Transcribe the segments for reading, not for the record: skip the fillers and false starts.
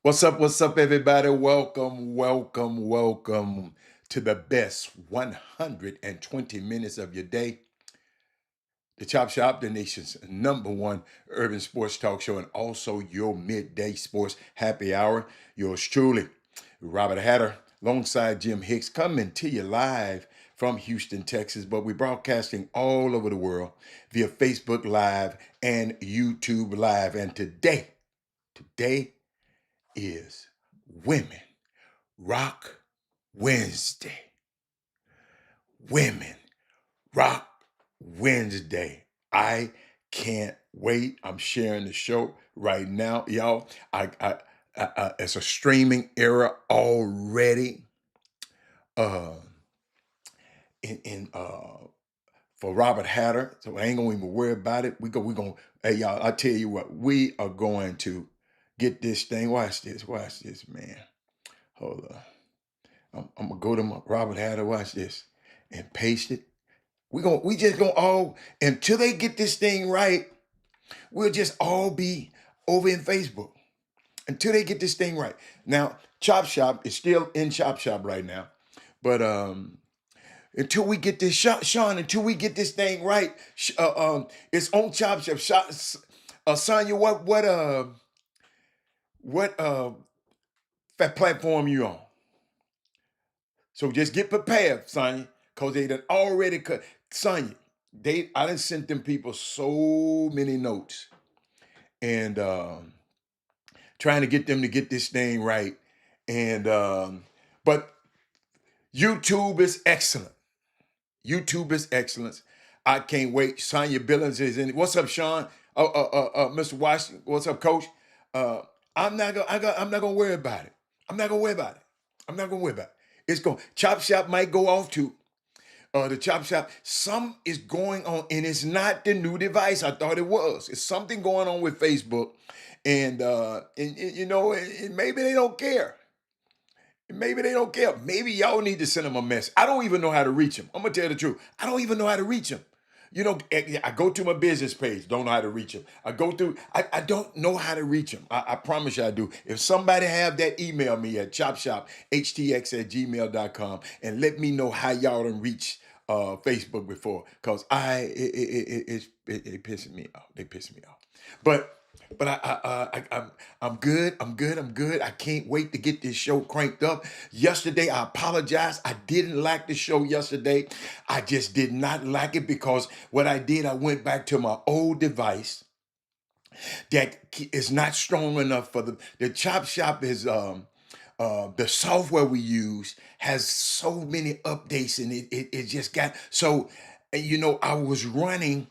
What's up, everybody? Welcome to the best 120 minutes of your day. The Chop Shop, the nation's number one urban sports talk show, and also your midday sports happy hour. Yours truly, Robert Hatter, alongside Jim Hicks, coming to you live from Houston, Texas. But we're broadcasting all over the world via Facebook Live and YouTube Live. And today is Women Rock Wednesday. Women Rock Wednesday. I can't wait. I'm sharing the show right now, y'all. It's a streaming era already. Uh, in for Robert Hatter, so I ain't gonna even worry about it. We gonna. Hey, y'all. I tell you what, we are going to get this thing. Watch this, man. Hold on. I'm gonna go to my Robert Hatter. Watch this, and paste it. We just gonna all until they get this thing right. We'll just all be over in Facebook until they get this thing right. Now, Chop Shop is still in Chop Shop right now, but until we get this Sean, until we get this thing right, it's on Chop Shop. Sonya, what platform you on? So just get prepared, Sonya, because they done already cut. Sonya, I done sent them people so many notes and trying to get them to get this thing right. And but YouTube is excellent. YouTube is excellent. I can't wait. Sonya Billings is in it. What's up, Sean? Mr. Washington. What's up, Coach? Uh, I'm not gonna worry about it. I'm not gonna worry about it. I'm not gonna worry about it. It's going. Chop Shop might go off too. The Chop Shop. Some is going on, and it's not the new device I thought it was. It's something going on with Facebook, and you know, and maybe they don't care. Maybe they don't care. Maybe y'all need to send them a message. I don't even know how to reach them. I'm gonna tell you the truth. I don't even know how to reach them. You know, I go to my business page, don't know how to reach them. I don't know how to reach them. I promise you I do. If somebody have that, email me at chopshophtx@gmail.com and let me know how y'all done reach Facebook before. Cause it pissing me off. They pissing me off. But I'm good. I'm good. I can't wait to get this show cranked up. Yesterday, I apologize. I didn't like the show yesterday. I just did not like it because what I did, I went back to my old device that is not strong enough for the Chop Shop is the software we use has so many updates and it just got so you know I was running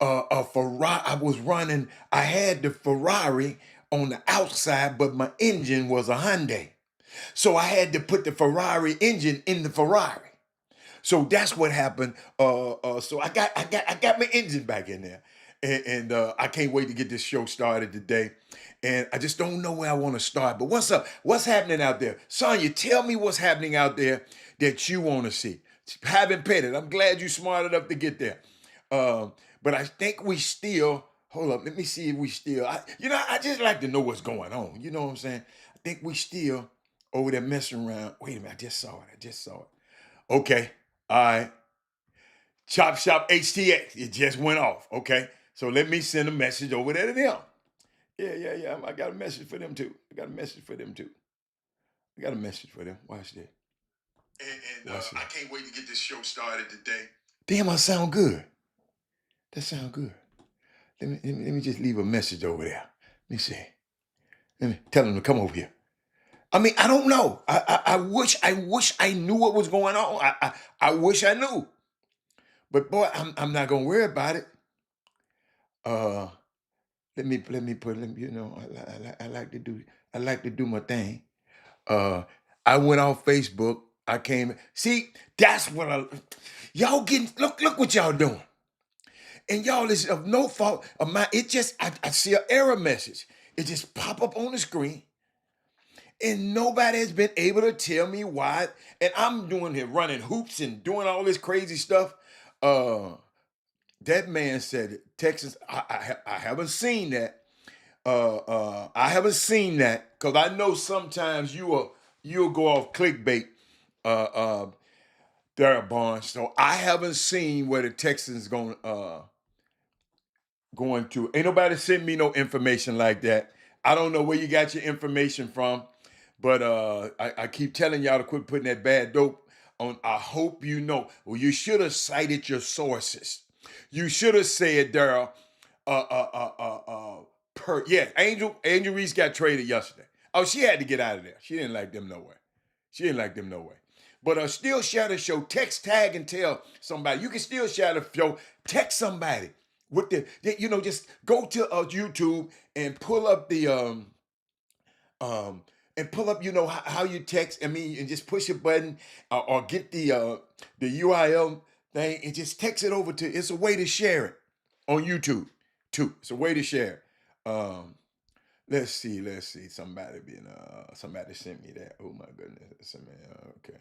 a Ferrari. I had the Ferrari on the outside, but my engine was a Hyundai. So I had to put the Ferrari engine in the Ferrari. So that's what happened. So I got my engine back in there, and I can't wait to get this show started today. And I just don't know where I want to start. But what's up? What's happening out there, Sonya? Tell me what's happening out there that you want to see. Haven't petted. I'm glad you smart enough to get there. But I think we still. Hold up. Let me see if we still. I just like to know what's going on. You know what I'm saying? I think we still over there messing around. Wait a minute. I just saw it. Okay. All right. Chop Shop Htx. It just went off. Okay. So let me send a message over there to them. Yeah. I got a message for them too. Watch this. I can't wait to get this show started today. Damn, I sound good. That sound good. Let me just leave a message over there. Let me see. Let me tell them to come over here. I mean, I don't know. I wish I knew what was going on. I wish I knew. But boy, I'm not gonna worry about it. Uh, you know, I like to do my thing. Uh, I went on Facebook. I came. See, that's what y'all getting. Look what y'all doing. And y'all is of no fault of mine. It just I see an error message. It just pop up on the screen, and nobody has been able to tell me why. And I'm doing here running hoops and doing all this crazy stuff. Uh, that man said Texas. I haven't seen that. I haven't seen that. because I know sometimes you'll go off clickbait, uh, uh, Darrell Barnes. So I haven't seen where the Texans going to. Ain't nobody sent me no information like that. I don't know where you got your information from, but I keep telling y'all to quit putting that bad dope on. I hope you know. Well, you should have cited your sources. You should have said, Daryl, uh, uh, uh, uh, uh, yeah, Angel Reese got traded yesterday. Oh, she had to get out of there. She didn't like them no way. She didn't like them no way. But still share the show. Text, tag, and tell somebody. You can still share the show. Text somebody with just go to YouTube and pull up the how you text. I mean, and just push a button or get the URL thing and just text it over to. It's a way to share it on YouTube too. It's a way to share. Let's see. Somebody sent me that. Oh my goodness. Okay.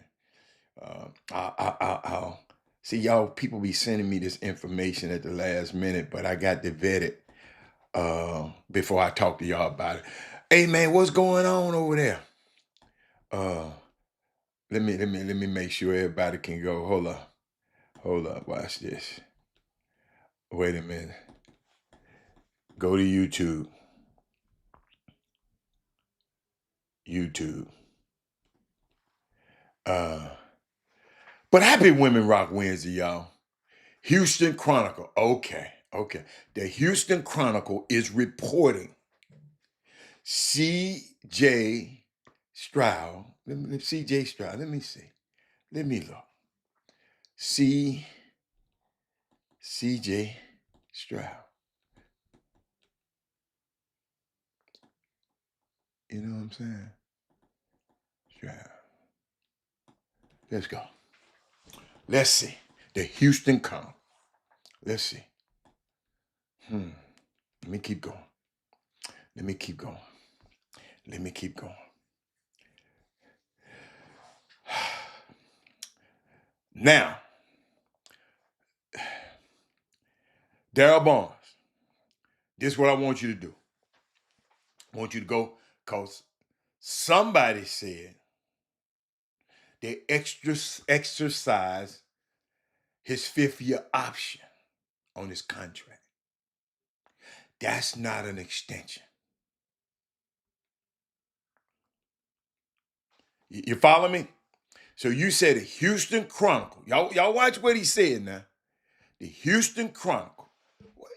I'll see y'all. People be sending me this information at the last minute, but I got to vet it before I talk to y'all about it. Hey man, what's going on over there? Let me make sure everybody can go. Hold up. Watch this. Wait a minute. Go to YouTube. But happy Women Rock Wednesday, y'all. Houston Chronicle. Okay. The Houston Chronicle is reporting CJ Stroud. CJ Stroud. Let me see. Let me look. CJ Stroud. You know what I'm saying? Stroud. Let's go. Let's see. The Houston Chronicle. Let's see. Let me keep going. Now, Darrell Barnes, this is what I want you to do. I want you to go because somebody said they exercise his 5th-year option on his contract. That's not an extension. You follow me? So you said the Houston Chronicle. Y'all watch what he said now. The Houston Chronicle.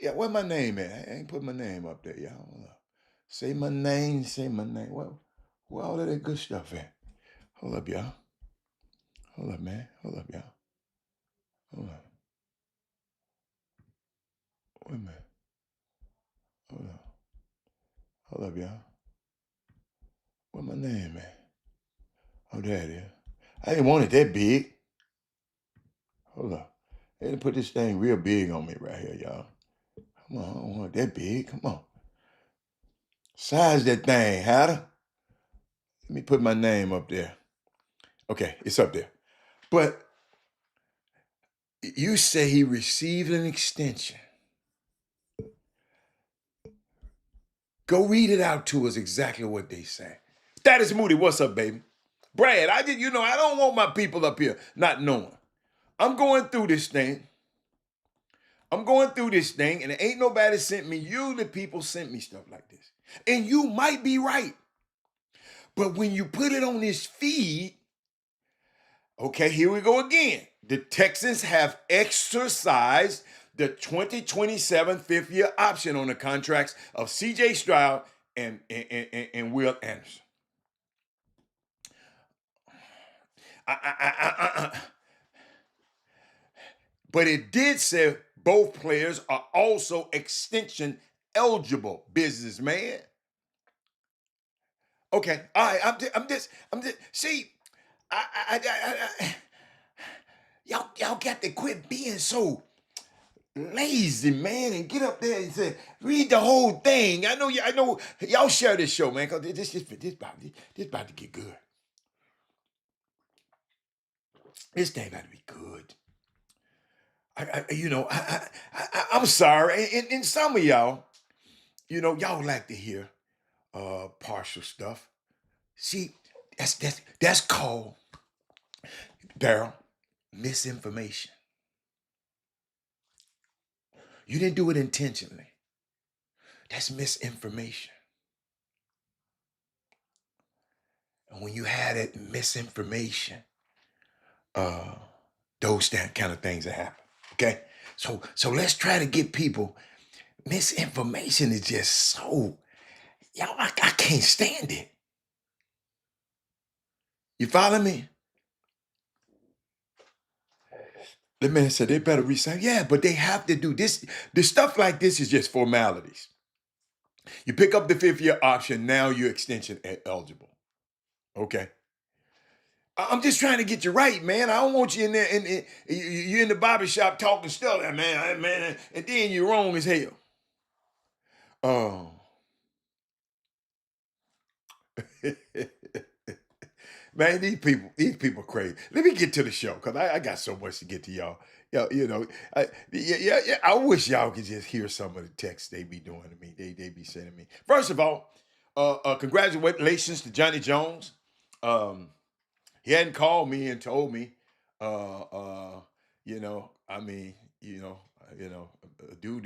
Yeah, where my name at? I ain't put my name up there, y'all. Say my name. Well, where all of that good stuff at? Hold up, y'all. Hold up, man. Hold up, y'all. Hold up. Wait a minute. Hold up. Hold up, y'all. Where my name at? Oh, there it is. I didn't want it that big. Hold up. They didn't put this thing real big on me right here, y'all. Come on, I don't want it that big. Come on. Size that thing, Hatter. Let me put my name up there. Okay, it's up there. But you say he received an extension. Go read it out to us exactly what they say. That is Moody. What's up, baby? Brad, I don't want my people up here not knowing. I'm going through this thing. And ain't nobody sent me. You, the people, sent me stuff like this. And you might be right. But when you put it on this feed, okay, here we go again. The Texans have exercised the 2027 5th-year option on the contracts of CJ Stroud and Will Anderson. But it did say both players are also extension eligible, businessman. Okay, all right. I'm just. See, y'all got to quit being so lazy, man, and get up there and say, read the whole thing. I know y'all share this show, man, because this about to get good. This thing about to be good. I'm sorry, and some of y'all, y'all like to hear partial stuff. See, that's called, Daryl, misinformation. You didn't do it intentionally. That's misinformation. And when you had that misinformation, uh, those kind of things that happen. Okay, so let's try to get people. Misinformation is just so, y'all. I can't stand it. You follow me? The man said they better resign. Yeah, but they have to do this. The stuff like this is just formalities. You pick up the 5th year option. Now you're extension eligible. Okay. I'm just trying to get you right, man. I don't want you in there and you in the barber shop talking stuff, man, and then you're wrong as hell. Oh. Man, these people crazy. Let me get to the show because I got so much to get to y'all. Yeah. I wish y'all could just hear some of the texts they be doing to me. They be sending me. First of all, congratulations to Johnny Jones. Um, he hadn't called me and told me, uh, uh, I mean, a dude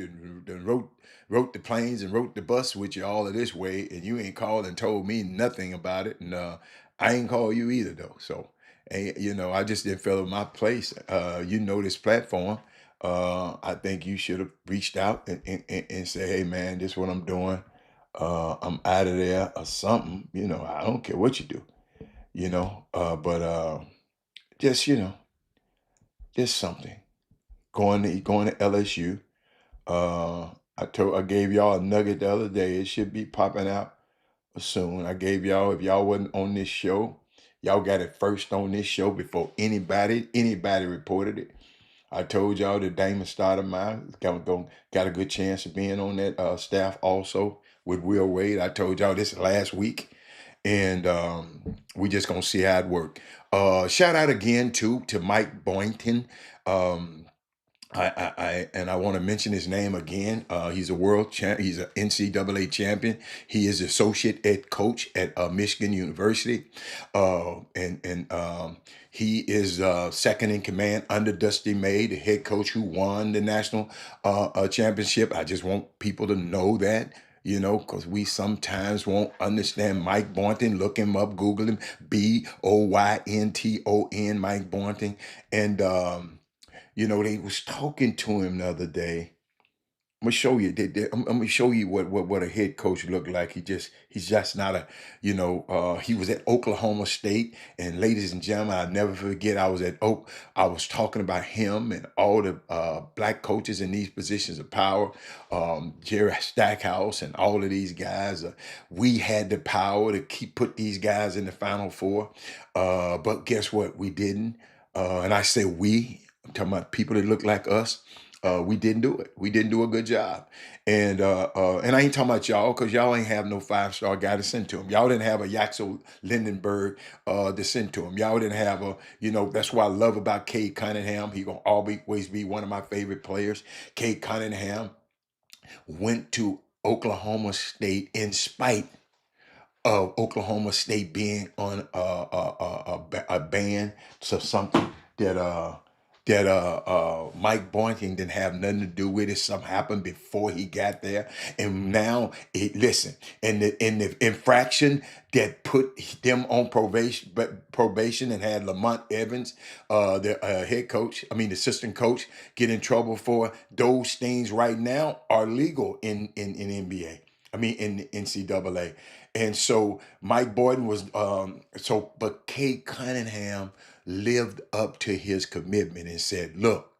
that wrote the planes and wrote the bus with you all of this way, and you ain't called and told me nothing about it, and I ain't called you either though. So, I just didn't feel in my place. This platform. I think you should have reached out and say, hey man, this is what I'm doing. I'm out of there or something. I don't care what you do but just just something going to LSU. I gave y'all a nugget the other day. It should be popping out soon. I gave y'all, if y'all wasn't on this show, y'all got it first on this show before anybody reported it. I told y'all that Damon Stoudemire got a good chance of being on that staff also with Will Wade. I told y'all this last week, and we just gonna see how it work. Shout out again to Mike Boynton. Um, I want to mention his name again. He's a world champ. He's an NCAA champion. He is associate head coach at Michigan University, and he is second in command under Dusty May, the head coach who won the national championship. I just want people to know that. Because we sometimes won't understand Mike Boynton. Look him up, Google him, Boynton, Mike Boynton, and they was talking to him the other day. I'm gonna show you. I'm gonna show you what a head coach looked like. He's just not a, he was at Oklahoma State, and ladies and gentlemen, I'll never forget. I was at Oak. I was talking about him and all the black coaches in these positions of power, Jerry Stackhouse and all of these guys. We had the power to put these guys in the Final Four, but guess what? We didn't. And I say we. I'm talking about people that look like us. We didn't do it. We didn't do a good job. And I ain't talking about y'all because y'all ain't have no 5-star guy to send to him. Y'all didn't have a Yaxel Lindenberg to send to him. Y'all didn't have that's what I love about Cade Cunningham. He gonna always be one of my favorite players. Cade Cunningham went to Oklahoma State in spite of Oklahoma State being on a ban, so something that Mike Boynton didn't have nothing to do with it. Something happened before he got there, and now listen, in the infraction that put them on probation and had Lamont Evans, the head coach, I mean the assistant coach, get in trouble for those things. Right now are legal in NBA. I mean in NCAA. And so Mike Boynton but Cade Cunningham lived up to his commitment and said, look,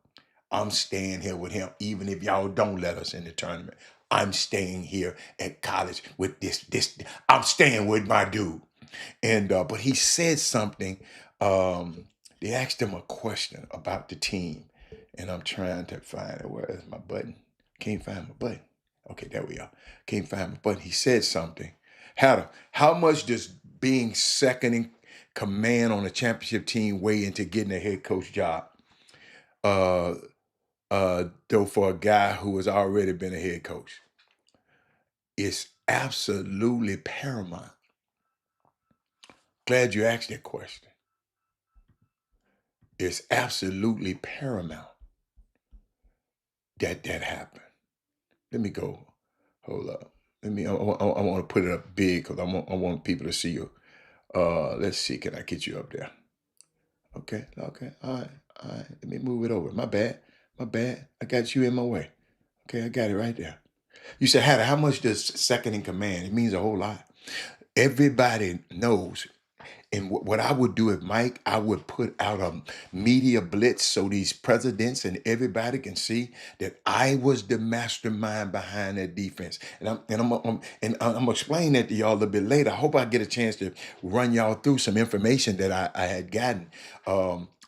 I'm staying here with him, even if y'all don't let us in the tournament. I'm staying here at college with this. I'm staying with my dude. And but he said something. Um, they asked him a question about the team, and I'm trying to find it. Where is my button? Can't find my button. Okay, there we are. Can't find my button. He said something. How much does being second in command on a championship team weigh into getting a head coach job? Uh, though for a guy who has already been a head coach, it's absolutely paramount. Glad you asked that question. It's absolutely paramount that that happened. Let me go. Hold up. Let me. I want to put it up big because I want people to see you. Let's see. Can I get you up there? Okay. Okay. All right. All right. Let me move it over. My bad. My bad. I got you in my way. Okay. I got it right there. You said, Hatter, how much does second in command? It means a whole lot. Everybody knows. And what I would do if Mike, I would put out a media blitz so these presidents and everybody can see that I was the mastermind behind that defense. And I'm gonna explain that to y'all a little bit later. I hope I get a chance to run y'all through some information that I had gotten.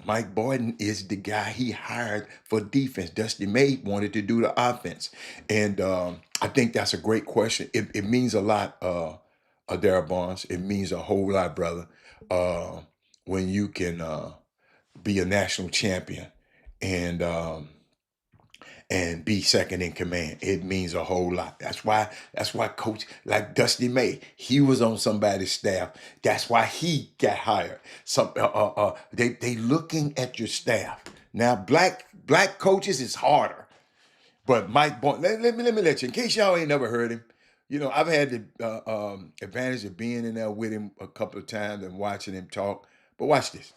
Mike Boyden is the guy he hired for defense. Dusty May wanted to do the offense, and I think that's a great question. It means a lot. Darrell Barnes. It means a whole lot, brother, uh, when you can be a national champion and be second in command. It means a whole lot. That's why coach like Dusty May, he was on somebody's staff. That's why he got hired. They looking at your staff. Now black coaches is harder. But Mike Boyden, let me let you, in case y'all ain't never heard him, I've had the advantage of being in there with him a couple of times and watching him talk. But watch this.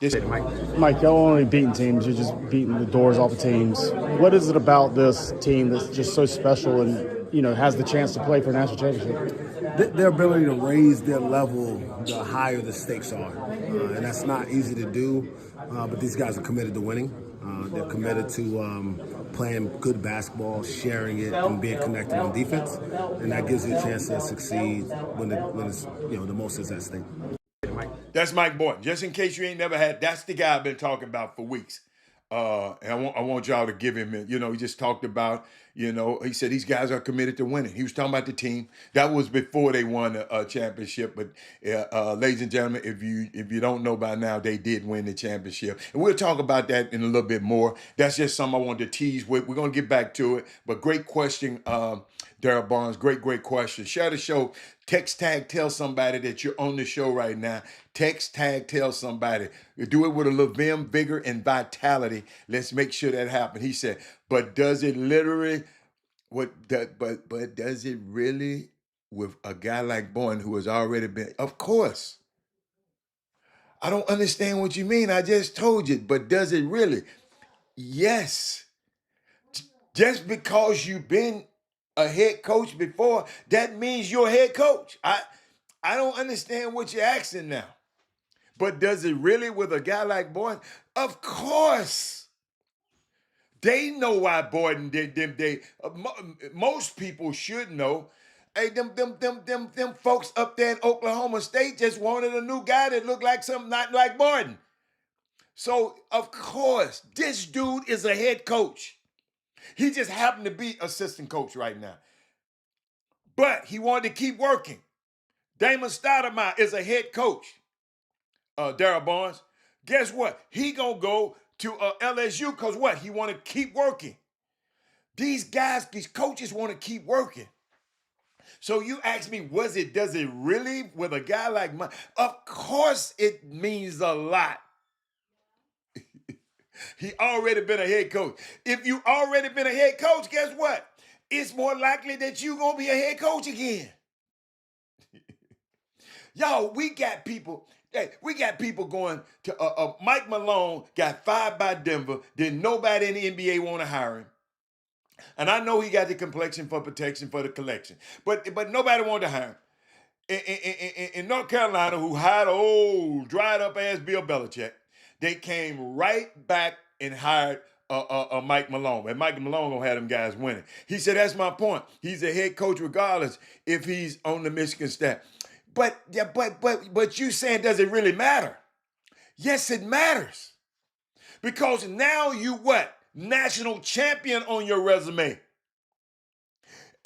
Mike, y'all only beating teams. You're just beating the doors off of teams. What is it about this team that's just so special and, has the chance to play for a national championship? Their ability to raise their level the higher the stakes are. And that's not easy to do, but these guys are committed to winning. They're committed to playing good basketball, sharing it, and being connected on defense. And that gives you a chance to succeed when it's the most is at stake. That's Mike Boyden. Just in case you ain't never had, that's the guy I've been talking about for weeks. And I want y'all to give him, he just talked about, he said these guys are committed to winning. He was talking about the team. That was before they won a championship. But ladies and gentlemen, if you don't know by now, they did win the championship. And we'll talk about that in a little bit more. That's just something I wanted to tease with. We're going to get back to it. But great question, Darrell Barnes. Great question. Share the show. Text tag, tell somebody that you're on the show right now. Text tag, tell somebody. You do it with a little vim, vigor, and vitality. Let's make sure that happens. He said, but does it literally, but does it really with a guy like Boyden who has already been, of course. I don't understand what you mean. I just told you, but does it really? Yes. Just because you've been a head coach before, that means you're a head coach. I don't understand what you're asking now. But does it really with a guy like Boyden? Of course. They know why Boyden did them. Most people should know. Hey, them folks up there in Oklahoma State just wanted a new guy that looked like something not like Boyden. So, of course, this dude is a head coach. He just happened to be assistant coach right now. But he wanted to keep working. Damon Stoudemire is a head coach. Darrell Barnes. Guess what? He gonna go to LSU because what? He want to keep working. These guys, these coaches want to keep working. So you ask me, does it really with a guy like mine? Of course it means a lot. He already been a head coach. If you already been a head coach, guess what? It's more likely that you gonna be a head coach again. Y'all, we got people going to Mike Malone got fired by Denver. Then nobody in the NBA want to hire him. And I know he got the complexion for protection for the collection. But nobody wanted to hire him. In North Carolina, who hired old, dried up ass Bill Belichick, they came right back and hired Mike Malone. And Mike Malone gonna have them guys winning. He said, that's my point. He's a head coach regardless if he's on the Michigan staff. But you saying, does it really matter? Yes, it matters. Because now you what? National champion on your resume.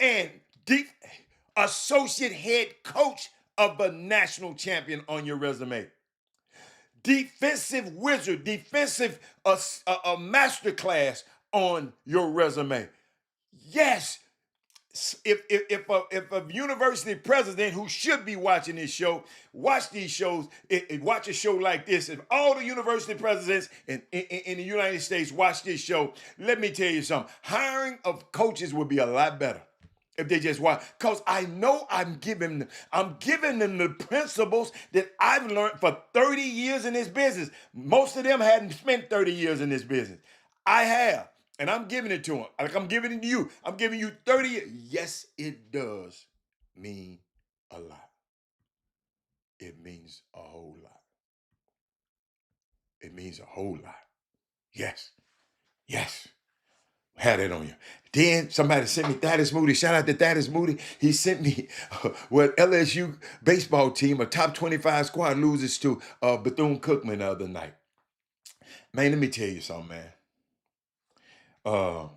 And associate head coach of a national champion on your resume. Defensive wizard, defensive masterclass on your resume. Yes, if a university president who should be watching this show, watch these shows, watch a show like this, if all the university presidents in the United States watch this show, let me tell you something. Hiring of coaches would be a lot better if they just watch. Because I know I'm giving them the principles that I've learned for 30 years in this business. Most of them hadn't spent 30 years in this business. I have. And I'm giving it to them. Like I'm giving it to you. I'm giving you 30 years. Yes, it does mean a lot. It means a whole lot. It means a whole lot. Yes. Yes. Had it on you. Then somebody sent me Thaddeus Moody. Shout out to Thaddeus Moody. He sent me what LSU baseball team, a top 25 squad, loses to Bethune-Cookman the other night. Man, let me tell you something, man. I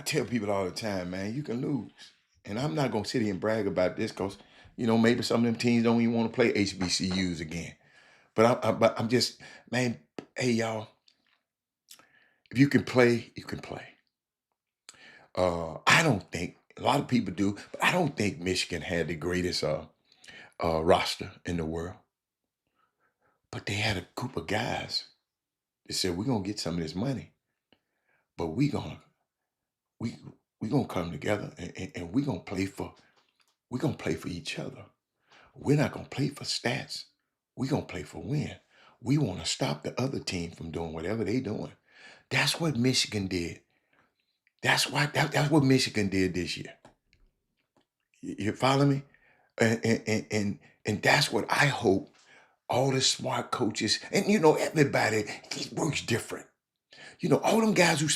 tell people all the time, man, you can lose. And I'm not going to sit here and brag about this because, maybe some of them teams don't even want to play HBCUs again. But I'm just, man, hey, y'all, if you can play, you can play. I don't think, a lot of people do, but I don't think Michigan had the greatest roster in the world. But they had a group of guys that said, we're going to get some of this money, but we're going to come together and we're going to play for each other. We're not going to play for stats. We're going to play for win. We want to stop the other team from doing whatever they're doing. That's what Michigan did. That's what Michigan did this year. You follow me? And that's what I hope all the smart coaches, and everybody, it works different. All them guys who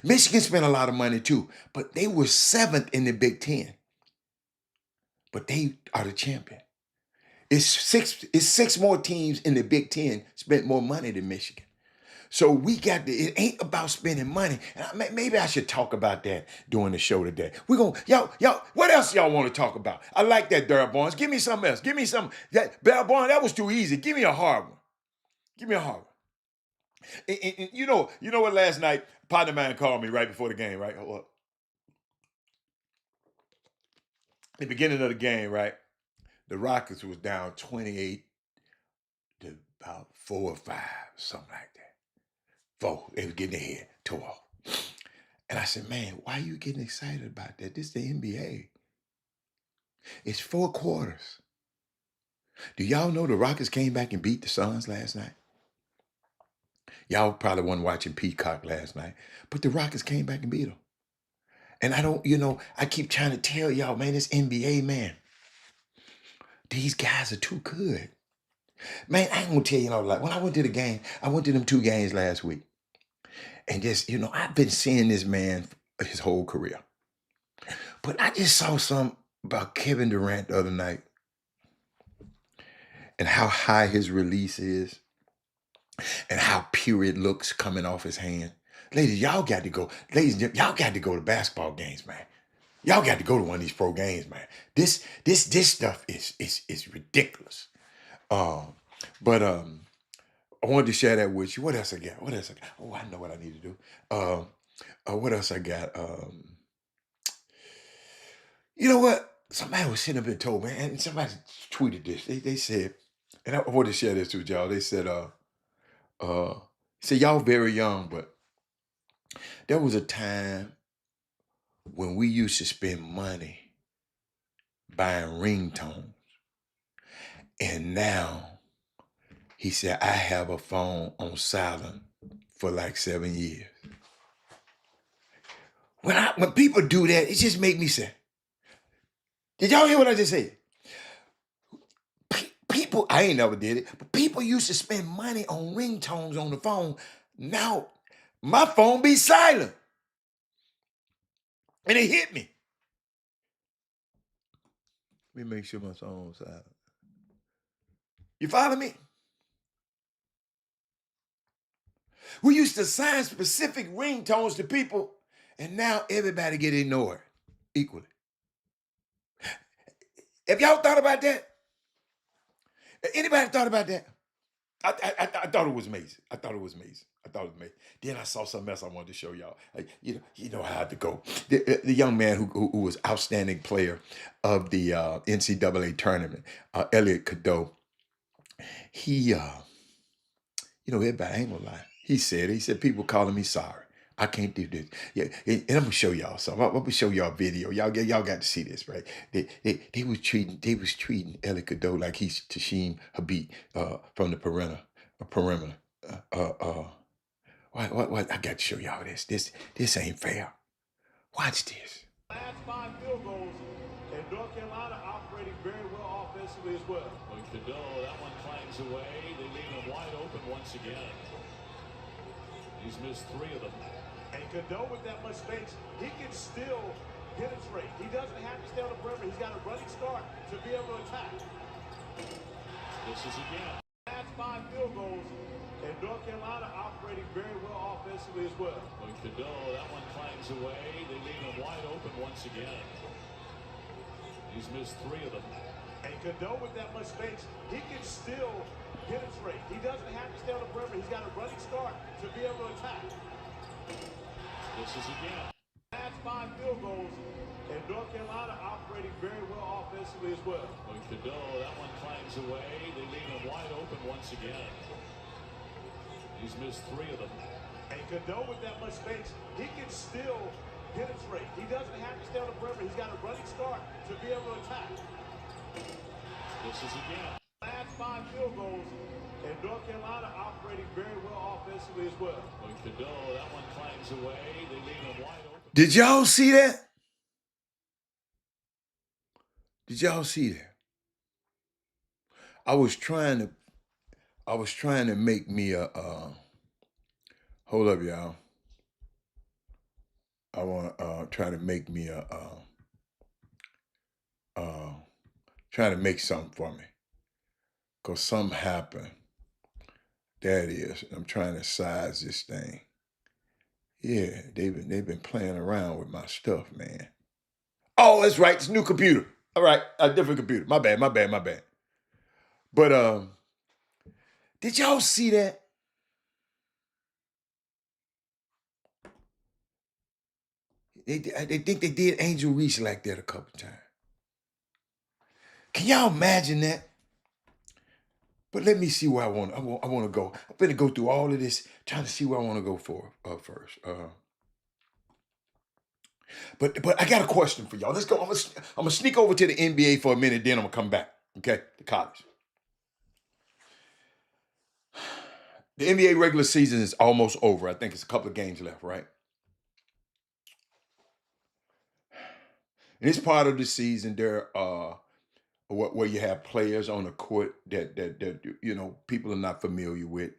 Michigan spent a lot of money too, but they were 7th in the Big Ten. But they are the champion. It's six more teams in the Big Ten spent more money than Michigan. So it ain't about spending money. And maybe I should talk about that during the show today. Y'all, what else y'all want to talk about? I like that, Darryl Barnes. Give me something else. Give me some, Darryl Barnes, that was too easy. Give me a hard one. Give me a hard one. And you know what, last night, a partner of mine called me right before the game, right? Hold up. The beginning of the game, right? The Rockets was down 28 to about 4 or 5, something like that. 4, they was getting ahead, 12. And I said, man, why are you getting excited about that? This is the NBA. It's 4 quarters. Do y'all know the Rockets came back and beat the Suns last night? Y'all probably wasn't watching Peacock last night, but the Rockets came back and beat them. And I keep trying to tell y'all, man, this NBA, man, these guys are too good. Man, I ain't gonna tell you, like when I went to the game, I went to them 2 games last week. And just, I've been seeing this man his whole career. But I just saw something about Kevin Durant the other night and how high his release is and how pure it looks coming off his hand. Ladies, y'all got to go. Ladies, y'all got to go to basketball games, man. Y'all got to go to one of these pro games, man. This stuff is ridiculous. But I wanted to share that with you. What else I got? Oh, I know what I need to do. What else I got? You know what? Somebody was sitting up and told me, and somebody tweeted this. They said, and I wanted to share this with y'all. They said, y'all very young, but there was a time when we used to spend money buying ringtones. And now, he said, I have a phone on silent for like 7 years. When people do that, it just make me say, did y'all hear what I just said? People, I ain't never did it, but people used to spend money on ringtones on the phone. Now, my phone be silent. And it hit me. Let me make sure my phone's silent. You follow me? We used to assign specific ringtones to people, and now everybody get ignored equally. Have y'all thought about that? Anybody thought about that? I thought it was amazing. I thought it was amazing. I thought it was amazing. Then I saw something else I wanted to show y'all. You know how to go. The young man who was outstanding player of the NCAA tournament, Elliot Cadeau. He everybody ain't gonna lie. He said people calling me sorry. I can't do this. Yeah, and I'm gonna show y'all something. I'm gonna show y'all a video. Y'all got to see this, right? They was treating Ellie Cadeau like he's Tashim Habib from the perimeter. What? I got to show y'all this. This ain't fair. Watch this. Last 5 field goals, and North Carolina operating very well offensively as well. But Cadeau, that one clangs away. They leave him wide open once again. He's missed 3 of them. And Cadeau with that much space, he can still penetrate. He doesn't have to stay on the perimeter. He's got a running start to be able to attack. This is again. Last 5 field goals, and North Carolina operating very well offensively as well. But Cadeau, that one clangs away. They leave him wide open once again. He's missed 3 of them. And Cadeau with that much space, he can still penetrate. He doesn't have to stay on the perimeter. He's got a running start to be able to attack. This is again. Last 5 field goals, and North Carolina operating very well offensively as well. But Cadeau, that one clangs away. They leave him wide open once again. He's missed 3 of them. And Cadeau with that much space, he can still penetrate. He doesn't have to stay on the perimeter. He's got a running start to be able to attack. This is again. Last 5 field goals, and North Carolina operating very well offensively as well. But Cadeau, that one clangs away. They leave him wide open. Did y'all see that? Did y'all see that? I was trying to make me a hold up, y'all. I want to try to make me a try to make something for me, cause something happened. There it is. I'm trying to size this thing. Yeah, they've been playing around with my stuff, man. Oh, that's right. It's a new computer. All right, a different computer. My bad. But did y'all see that? They think they did Angel Reese like that a couple times. Can y'all imagine that? But let me see where I want to go. I'm gonna go through all of this, trying to see where I want to go for first. But I got a question for y'all. Let's go. I'm gonna sneak over to the NBA for a minute, then I'm gonna come back. Okay, to college. The NBA regular season is almost over. I think it's a couple of games left, right? And it's part of the season there where you have players on the court that people are not familiar with.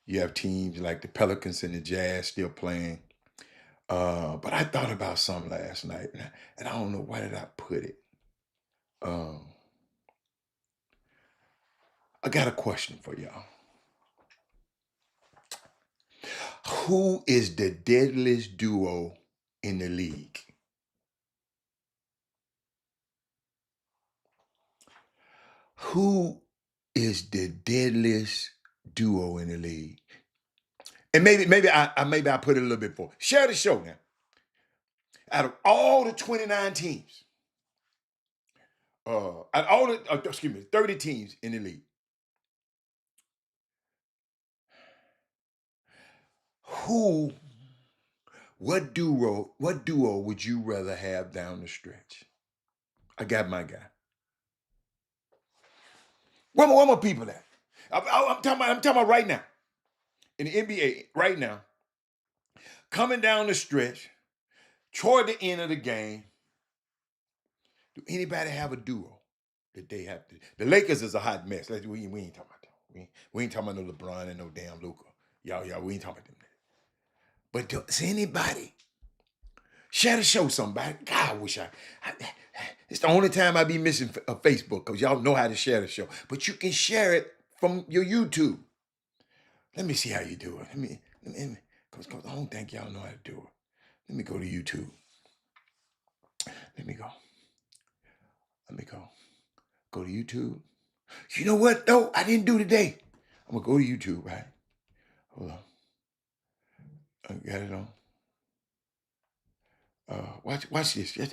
You have teams like the Pelicans and the Jazz still playing. But I thought about something last night, and I don't know where did I put it. I got a question for y'all. Who is the deadliest duo in the league? Who is the deadliest duo in the league? And maybe I put it a little bit for. Share the show now. Out of all the 29 teams, out of all the 30 teams in the league, what duo would you rather have down the stretch? I got my guy. Where my people at? I'm talking about right now. In the NBA, right now, coming down the stretch, toward the end of the game, do anybody have a duo that they have to? The Lakers is a hot mess. We ain't talking about them. We ain't talking about no LeBron and no damn Luka. Y'all, we ain't talking about them. But does anybody share the show, somebody? God, I wish it's the only time I be missing Facebook, because y'all know how to share the show. But you can share it from your YouTube. Let me see how you do it. Let me because I don't think y'all know how to do it. Let me go to YouTube. Let me go. Go to YouTube. You know what? No, I didn't do today. I'm gonna go to YouTube, right? Hold on. I got it on. Watch this. I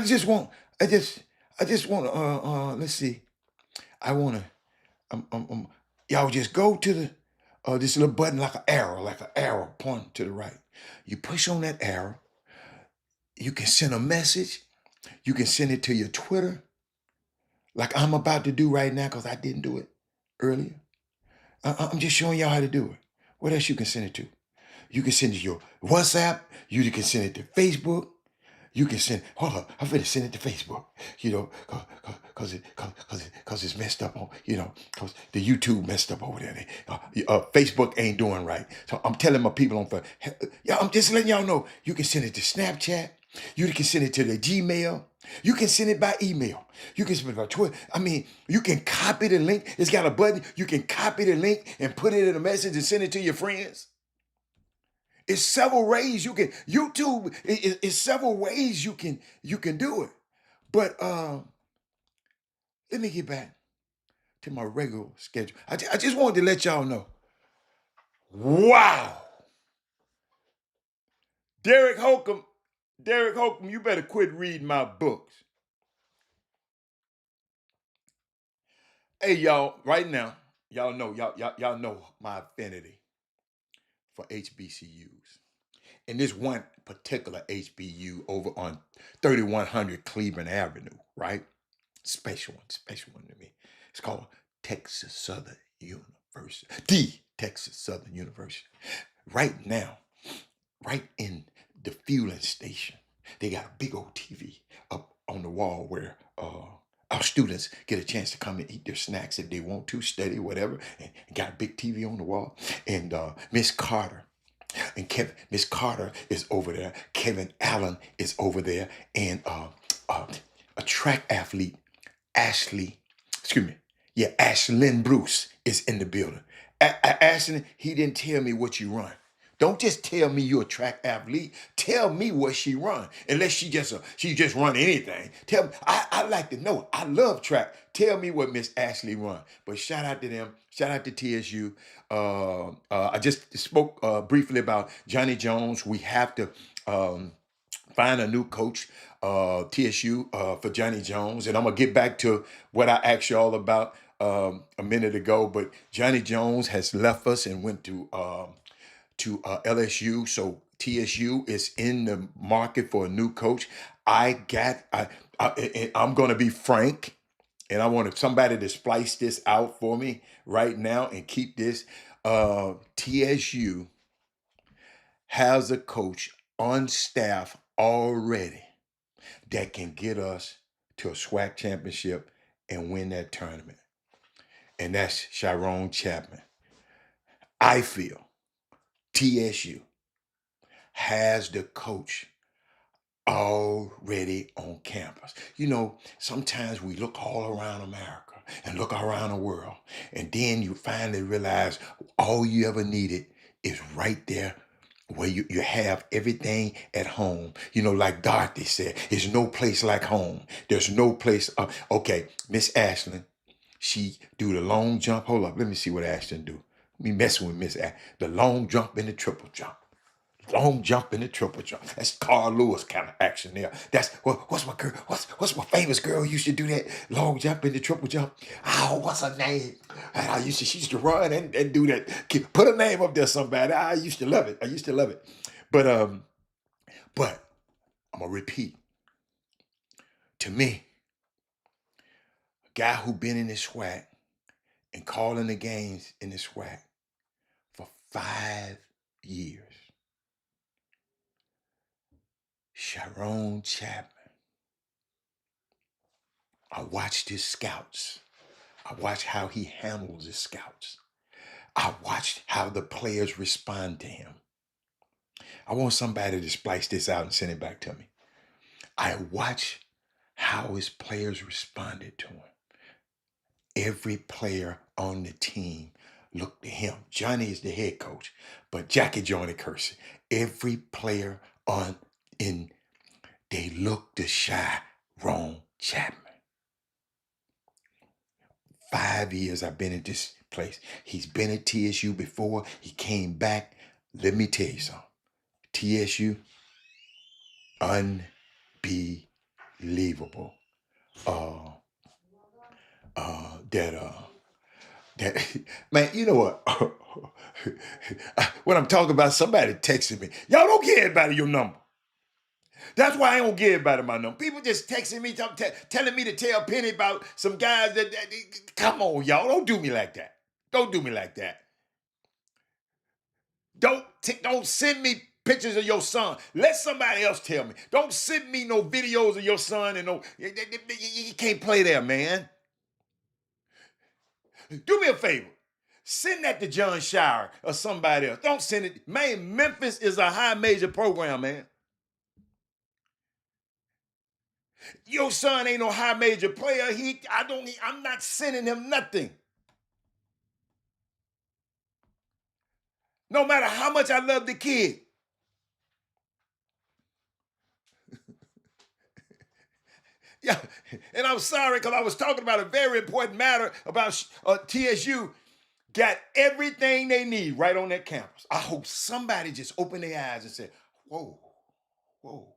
just want. I just want. Let's see. I want to. Y'all just go to the this little button like an arrow pointing to the right. You push on that arrow. You can send a message. You can send it to your Twitter, like I'm about to do right now because I didn't do it earlier. I'm just showing y'all how to do it. What else you can send it to? You can send it to your WhatsApp. You can send it to Facebook. You can send, hold up, I'm finna send it to Facebook, you know, cause it's messed up on, you know, cause the YouTube messed up over there. Facebook ain't doing right. So I'm telling my people on, yeah, I'm just letting y'all know, you can send it to Snapchat. You can send it to the Gmail. You can send it by email. You can send it by Twitter. I mean, you can copy the link. It's got a button. You can copy the link and put it in a message and send it to your friends. It's several ways you can YouTube is several ways you can do it. But let me get back to my regular schedule. I just wanted to let y'all know. Wow. Derek Holcomb, you better quit reading my books. Hey y'all, right now, y'all know my affinity for HBCUs. And this one particular HBU over on 3100 Cleveland Avenue, right? Special one to me. It's called Texas Southern University. The Texas Southern University. Right now, right in the fueling station, they got a big old TV up on the wall where our students get a chance to come and eat their snacks if they want to, study, whatever, and got a big TV on the wall. And Miss Carter and Miss Carter is over there. Kevin Allen is over there, and a track athlete, Ashlyn Bruce is in the building. Ashlyn, he didn't tell me what you run. Don't just tell me you're a track athlete. Tell me what she run. Unless she just run anything. Tell me. I like to know. I love track. Tell me what Miss Ashley run. But shout out to them. Shout out to TSU. I just spoke briefly about Johnny Jones. We have to find a new coach, TSU, for Johnny Jones. And I'm going to get back to what I asked y'all about a minute ago. But Johnny Jones has left us and went to LSU. So TSU is in the market for a new coach. I'm going to be frank, and I want somebody to splice this out for me right now and keep this. TSU has a coach on staff already that can get us to a SWAC championship and win that tournament. And that's Sharon Chapman. I feel TSU has the coach already on campus. You know, sometimes we look all around America and look around the world, and then you finally realize all you ever needed is right there where you have everything at home. You know, like Dorothy said, there's no place like home. There's no place. Okay, Miss Ashland, she do the long jump. Hold up, let me see what Ashland do. Me messing with Miss Ashland. The long jump and the triple jump. Long jump and the triple jump. That's Carl Lewis kind of action there. That's what's my girl? What's my famous girl who used to do that long jump and the triple jump? Oh, what's her name? She used to run and do that. Put her name up there, somebody. I used to love it. But I'm gonna repeat. To me, a guy who been in this SWAC and calling the games in this SWAC for 5 years. Sharon Chapman. I watched his scouts. I watched how he handles his scouts. I watched how the players respond to him. I want somebody to splice this out and send it back to me. I watched how his players responded to him. Every player on the team looked to him. Johnny is the head coach, but Jackie Johnny Kersey. Every player they looked to Sharon Chapman. 5 years I've been at this place. He's been at TSU before. He came back. Let me tell you something. TSU, unbelievable. That man, you know what? When I'm talking about somebody texting me, y'all don't give everybody your number. That's why I don't give everybody my number. People just texting me, telling me to tell Penny about some guys come on, y'all. Don't do me like that. Don't do me like that. Don't send me pictures of your son. Let somebody else tell me. Don't send me no videos of your son and you can't play there, man. Do me a favor. Send that to John Shire or somebody else. Don't send it. Man, Memphis is a high major program, man. Your son ain't no high major player. I'm not sending him nothing. No matter how much I love the kid. Yeah, and I'm sorry because I was talking about a very important matter about TSU. Got everything they need right on that campus. I hope somebody just opened their eyes and said, whoa, whoa.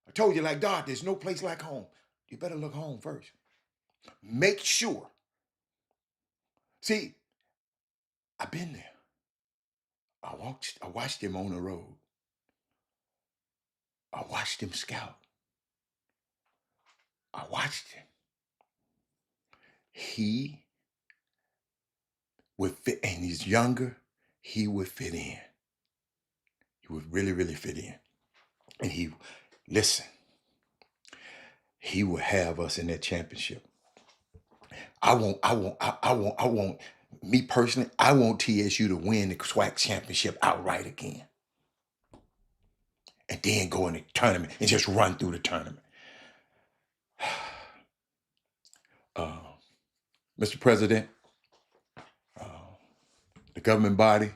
I told you, like God, there's no place like home. You better look home first. Make sure. See, I've been there. I watched him on the road. I watched him scout. I watched him. He would fit, and he's younger, he would fit in. He would really, really fit in. And he would have us in that championship. I want, me personally, I want TSU to win the SWAC championship outright again. And then go in the tournament and just run through the tournament. Mr. President, the government body,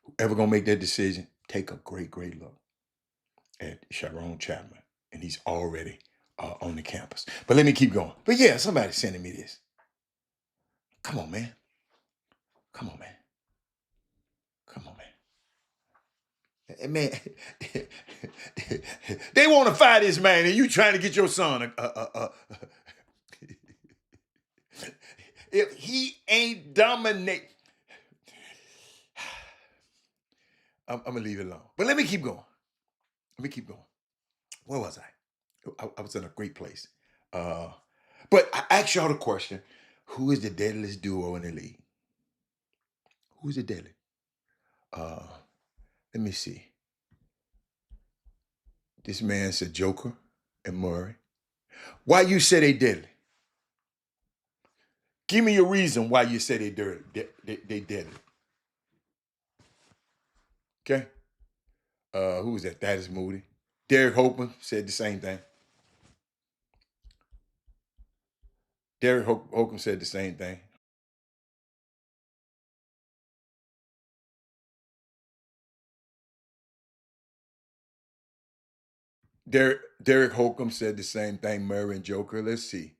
whoever gonna make that decision, take a great, great look at Sharon Chapman. And he's already on the campus. But let me keep going. But yeah, somebody's sending me this. Come on, man. Come on, man. Come on, man. Man, they want to fire this man, and you trying to get your son. If he ain't dominate, I'm gonna leave it alone. But let me keep going. Where was I? I was in a great place. But I asked y'all the question: who is the deadliest duo in the league? Who's the deadly? Let me see. This man said Joker and Murray. Why you say they deadly? Give me your reason why you say they deadly. Okay? Who was that? That is Moody. Derek Hopeman said the same thing. Derek Holcomb said the same thing. Derek Holcomb said the same thing. Murray and Joker. Let's see.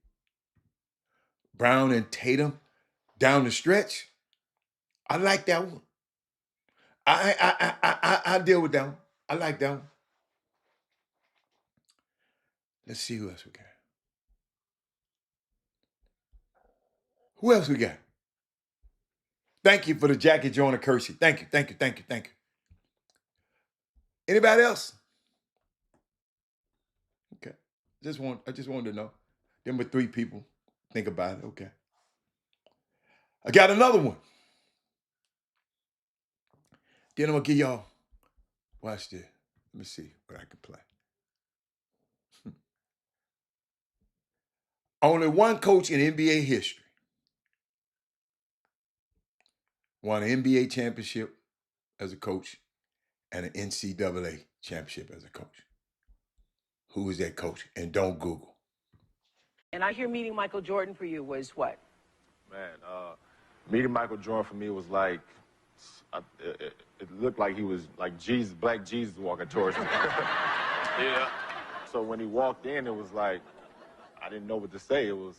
Brown and Tatum down the stretch. I like that one. I deal with that one. I like that one. Let's see who else we got. Who else we got? Thank you for the Jackie Joyner Kersey. Thank you. Anybody else? Okay. I just wanted to know. Them were 3 people. Think about it. Okay. I got another one. Then I'm gonna give y'all. Watch this. Let me see what I can play. Only one coach in NBA history won an NBA championship as a coach and an NCAA championship as a coach. Who is that coach? And don't Google. And I hear meeting Michael Jordan for you was what? Man, meeting Michael Jordan for me was like, it looked like he was like Jesus, Black Jesus walking towards me. Yeah. So when he walked in, it was like, I didn't know what to say. It was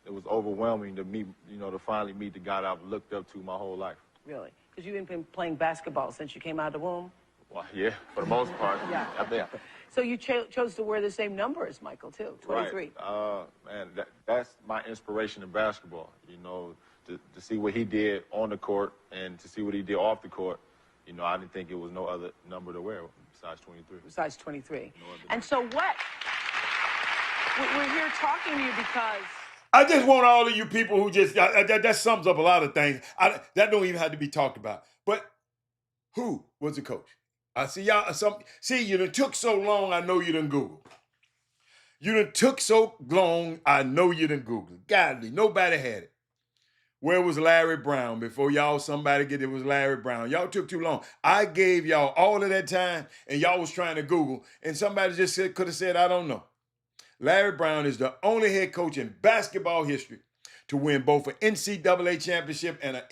it was overwhelming to meet, to finally meet the guy that I've looked up to my whole life. Really? Because you've been playing basketball since you came out of the womb? Well, yeah, for the most part. Yeah. I think. So you chose to wear the same number as Michael, too, 23. Right. Man, that's my inspiration in basketball. To see what he did on the court and to see what he did off the court. I didn't think it was no other number to wear besides 23. Besides 23. No And so what? We're here talking to you because... I just want all of you people who just, that sums up a lot of things. That don't even have to be talked about. But who was the coach? I see y'all, you done took so long, I know you done Google. You done took so long, I know you done Google. Godly, nobody had it. Where was Larry Brown? Before y'all, somebody get it was Larry Brown. Y'all took too long. I gave y'all all of that time, and y'all was trying to Google, and somebody just could have said, I don't know. Larry Brown is the only head coach in basketball history to win both an NCAA championship and an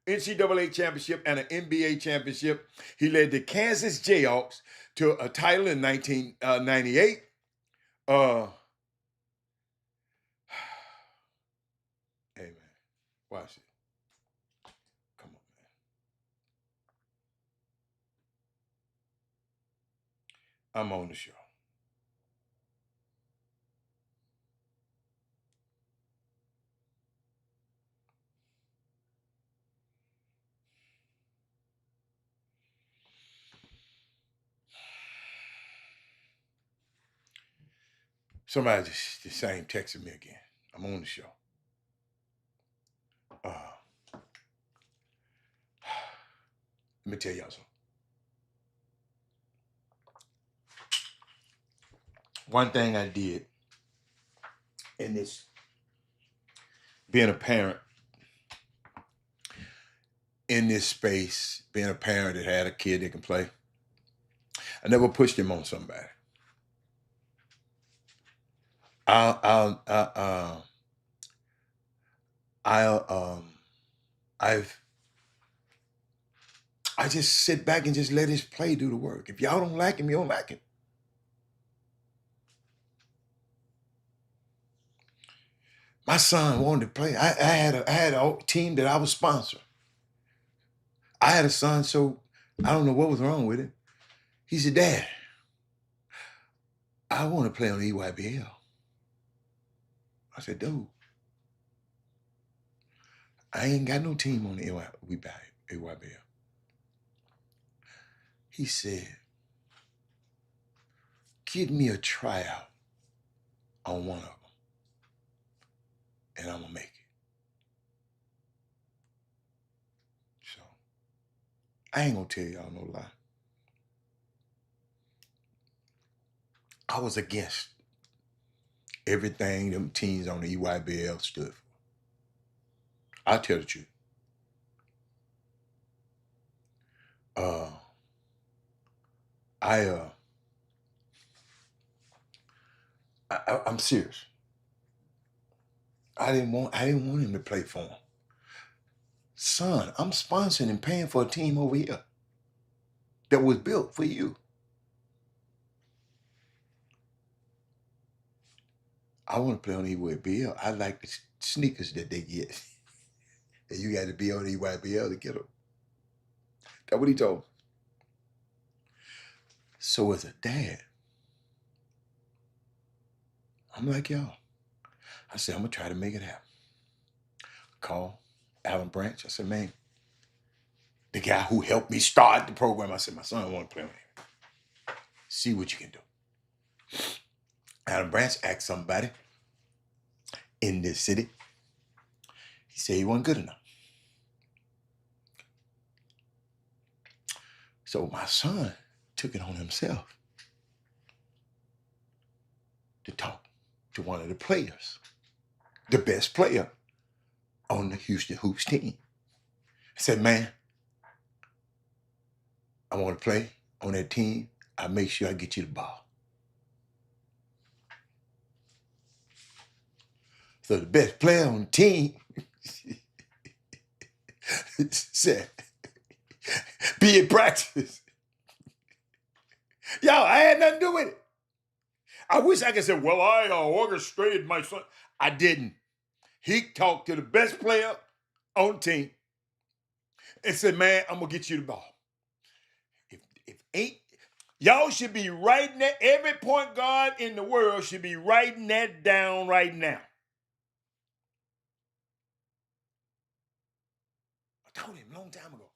NCAA championship and an NBA championship. He led the Kansas Jayhawks to a title in 1998. Hey, man, watch it. Come on, man. I'm on the show. Somebody just the same texted me again. I'm on the show. Let me tell y'all something. One thing I did in this, being a parent in this space, being a parent that had a kid that can play, I never pushed him on somebody. I just sit back and just let his play do the work. If y'all don't like him, you don't like him. My son wanted to play. I had a team that I was sponsoring. I had a son, so I don't know what was wrong with him. He said, Dad, I want to play on the EYBL. I said, dude, I ain't got no team on the EYBL. He said, give me a tryout on one of them, and I'm going to make it. So, I ain't going to tell y'all no lie. I was against everything them teams on the EYBL stood for. I'll tell the truth. I'm serious. I didn't want him to play for him. Son, I'm sponsoring and paying for a team over here that was built for you. I want to play on the EYBL. I like the sneakers that they get. And you got to be on the EYBL to get them. That's what he told me. So as a dad, I'm like, y'all. I said, I'm going to try to make it happen. Call Alan Branch. I said, man, the guy who helped me start the program, I said, my son want to play on it. See what you can do. Alan Branch asked somebody in this city. He said he wasn't good enough. So my son took it on himself to talk to one of the players, the best player on the Houston Hoops team. I said, man, I want to play on that team. I'll make sure I get you the ball. So the best player on the team said, be in practice. Y'all, I had nothing to do with it. I wish I could say, well, I orchestrated my son. I didn't. He talked to the best player on the team and said, man, I'm going to get you the ball. If ain't, y'all should be writing that. Every point guard in the world should be writing that down right now. I told him a long time ago.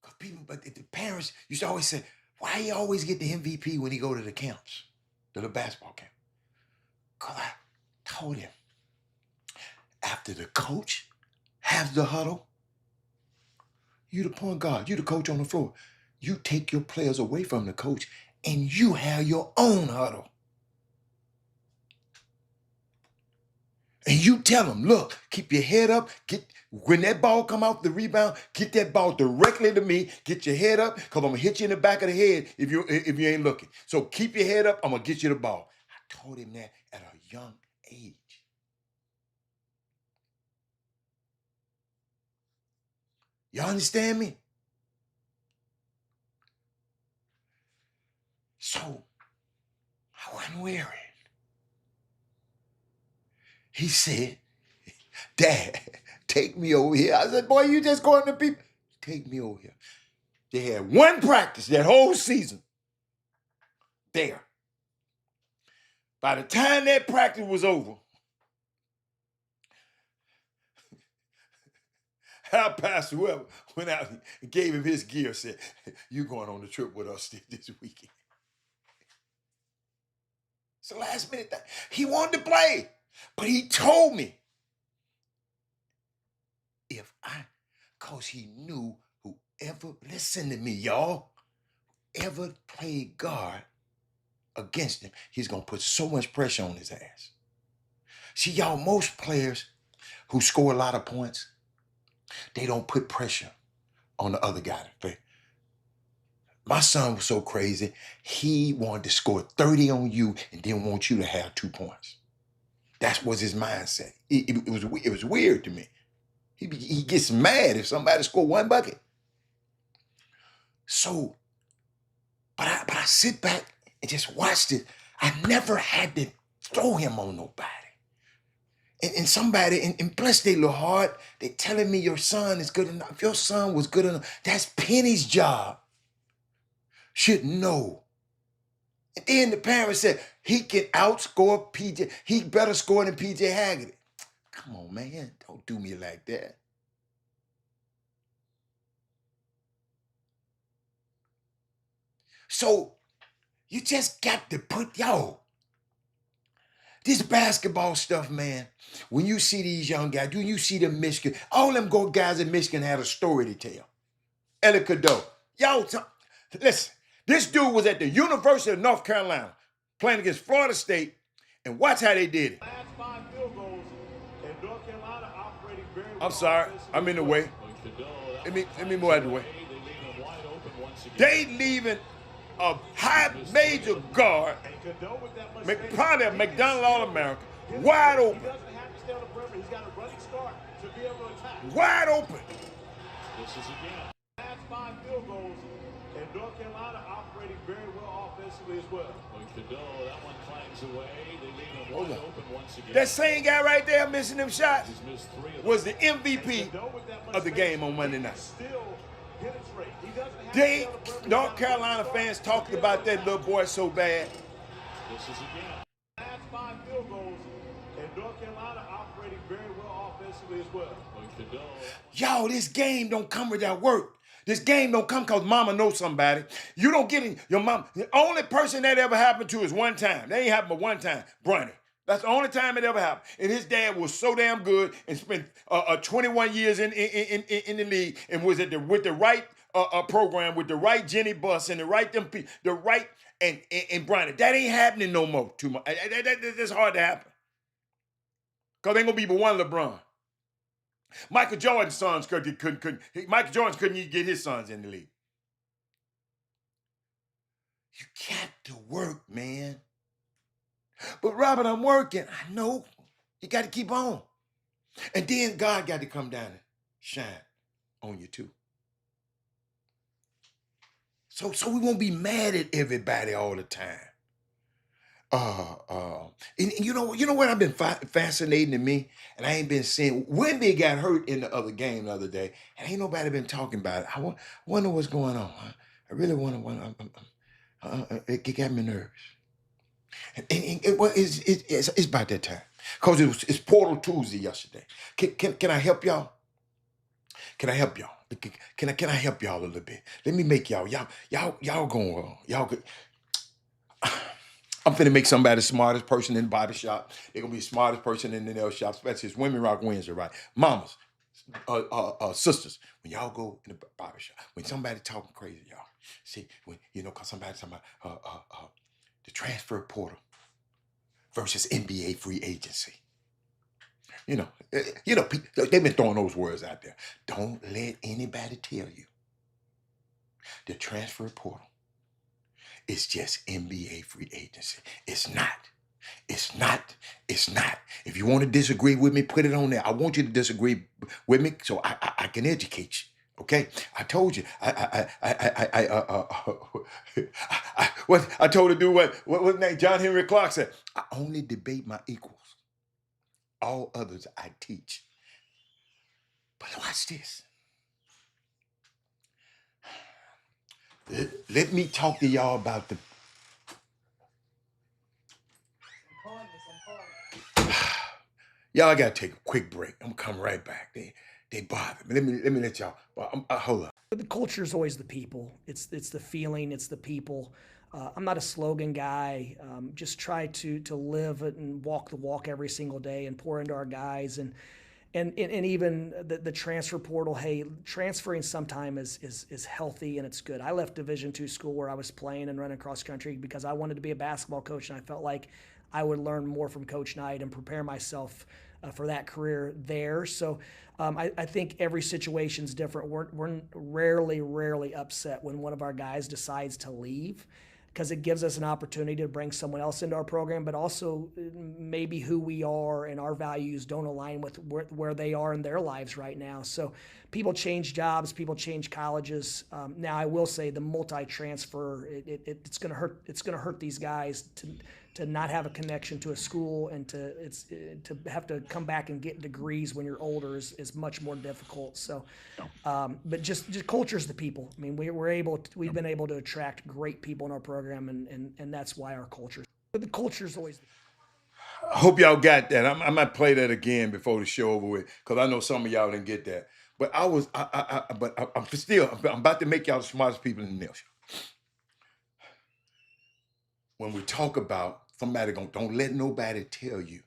Because people, but the parents used to always say, why he always get the MVP when he go to the camps, to the basketball camp? Because I told him, after the coach has the huddle, you the point guard, you the coach on the floor. You take your players away from the coach and you have your own huddle. And you tell them, look, keep your head up. When that ball come off the rebound, get that ball directly to me. Get your head up, because I'm going to hit you in the back of the head if you ain't looking. So keep your head up. I'm going to get you the ball. I told him that at a young age. Y'all understand me? So I wasn't worried. He said, Dad, take me over here. I said, boy, you just going to people. Take me over here. They had one practice that whole season there. By the time that practice was over, our pastor, whoever, went out and gave him his gear, said, you going on the trip with us this weekend. It's the last minute thing. He wanted to play, but he told me because he knew whoever, listen to me, y'all, ever played guard against him, he's going to put so much pressure on his ass. See, y'all, most players who score a lot of points, they don't put pressure on the other guy to play. My son was so crazy, he wanted to score 30 on you and didn't want you to have 2 points. That was his mindset. It was weird to me. He gets mad if somebody score 1 bucket. So, but I sit back and just watched it. I never had to throw him on nobody. And somebody, and bless their little heart, they telling me your son is good enough. If your son was good enough, that's Penny's job. Should know. And then the parents said, he can outscore PJ. He better score than PJ Haggerty. Come on, man. Don't do me like that. So you just got to put, this basketball stuff, man, when you see these young guys, when you see them Michigan, all them guys in Michigan had a story to tell. Ellie Cadeau. Listen, this dude was at the University of North Carolina playing against Florida State, and watch how they did it. Last 5 field goals, and North Carolina operating very well. I'm sorry, I'm in the way. Let me move out of the way. They leaving a high major guard, probably a McDonald All-American, wide open. He doesn't have to stay on the perimeter. He's got a running start to be able to attack. Wide open. This is again. Last 5 field goals, and North Carolina operating very well offensively as well. That one clangs away. They leave him wide open once again. That same guy right there missing them shots was the MVP of the game on Monday night. North Carolina fans talked about that little boy so bad. This is again. Last 5 field goals, and North Carolina operating very well offensively as well. Y'all, this game don't come without work. This game don't come because mama knows somebody. You don't get in your mom. The only person that ever happened to is one time. That ain't happened but one time. Bronny. That's the only time it ever happened. And his dad was so damn good and spent 21 years in the league and was with the right program, with the right Jenny Bus and the right and Bronny. That ain't happening no more too much. That's hard to happen. Because ain't gonna be but one LeBron. Michael Jordan's sons Michael Jordan couldn't even get his sons in the league. You got to work, man. But Robert, I'm working. I know. You got to keep on. And then God got to come down and shine on you too. So we won't be mad at everybody all the time. And you know what I've been fascinating to me, and I ain't been seeing. Wemby got hurt in the other game the other day, and ain't nobody been talking about it. Wonder what's going on. I really wonder. It got me nervous. It's about that time, cause it's Portal Tuesday yesterday. Can I help y'all? Can I help y'all? Can I help y'all a little bit? Let me make y'all going y'all. I'm finna make somebody the smartest person in the barber shop. They're gonna be the smartest person in the nail shop, especially it's Women Rock Wednesday, right? Mamas, sisters, when y'all go in the barber shop, when somebody talking crazy, y'all, see, when cause somebody talking about the transfer portal versus NBA free agency. They've been throwing those words out there. Don't let anybody tell you the transfer portal is just NBA free agency. It's not. It's not. It's not. If you want to disagree with me, put it on there. I want you to disagree with me so I can educate you. Okay, I told you. What I told her to do? What name? John Henry Clark said. I only debate my equals. All others I teach. But watch this. Let me talk to y'all about the. Y'all, I gotta take a quick break. I'm gonna come right back. They bother me. Let me let y'all. Hold on. The culture is always the people. It's the feeling. It's the people. I'm not a slogan guy. Just try to live it and walk the walk every single day and pour into our guys and even the transfer portal. Hey, transferring sometime is healthy and it's good. I left Division II school where I was playing and running cross country because I wanted to be a basketball coach, and I felt like I would learn more from Coach Knight and prepare myself for that career there. So I think every situation's different. We're rarely upset when one of our guys decides to leave, because it gives us an opportunity to bring someone else into our program, but also maybe who we are and our values don't align with where they are in their lives right now. So people change jobs, people change colleges. Now I will say the multi-transfer, it's going to hurt. It's going to hurt these guys to not have a connection to a school and to have to come back and get degrees when you're older is much more difficult. So, but just culture's the people. I mean, we've been able to attract great people in our program, and that's why our culture. But the culture's always. I hope y'all got that. I might play that again before the show over with, because I know some of y'all didn't get that. But I'm about to make y'all the smartest people in the nail shop. When we talk about somebody don't let nobody tell you.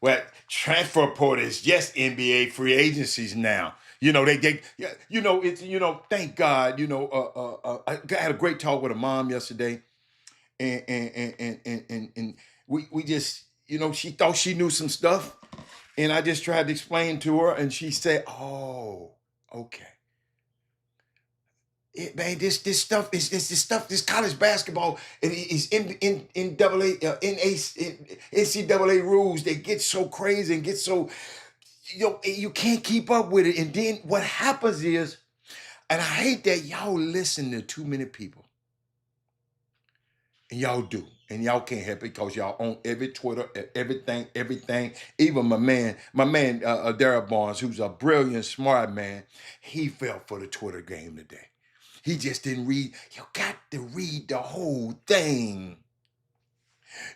Well, transfer portal is just NBA free agencies now. Thank God. I had a great talk with a mom yesterday, and we just, she thought she knew some stuff, and I just tried to explain to her, and she said, "Oh, okay." Man, this stuff is this college basketball is in double A NCAA rules. They get so crazy and get so you can't keep up with it. And then what happens is, and I hate that y'all listen to too many people, and y'all do, and y'all can't help it because y'all own every Twitter, everything. Even my man, Darryl Barnes, who's a brilliant, smart man, he fell for the Twitter game today. He just didn't read. You got to read the whole thing.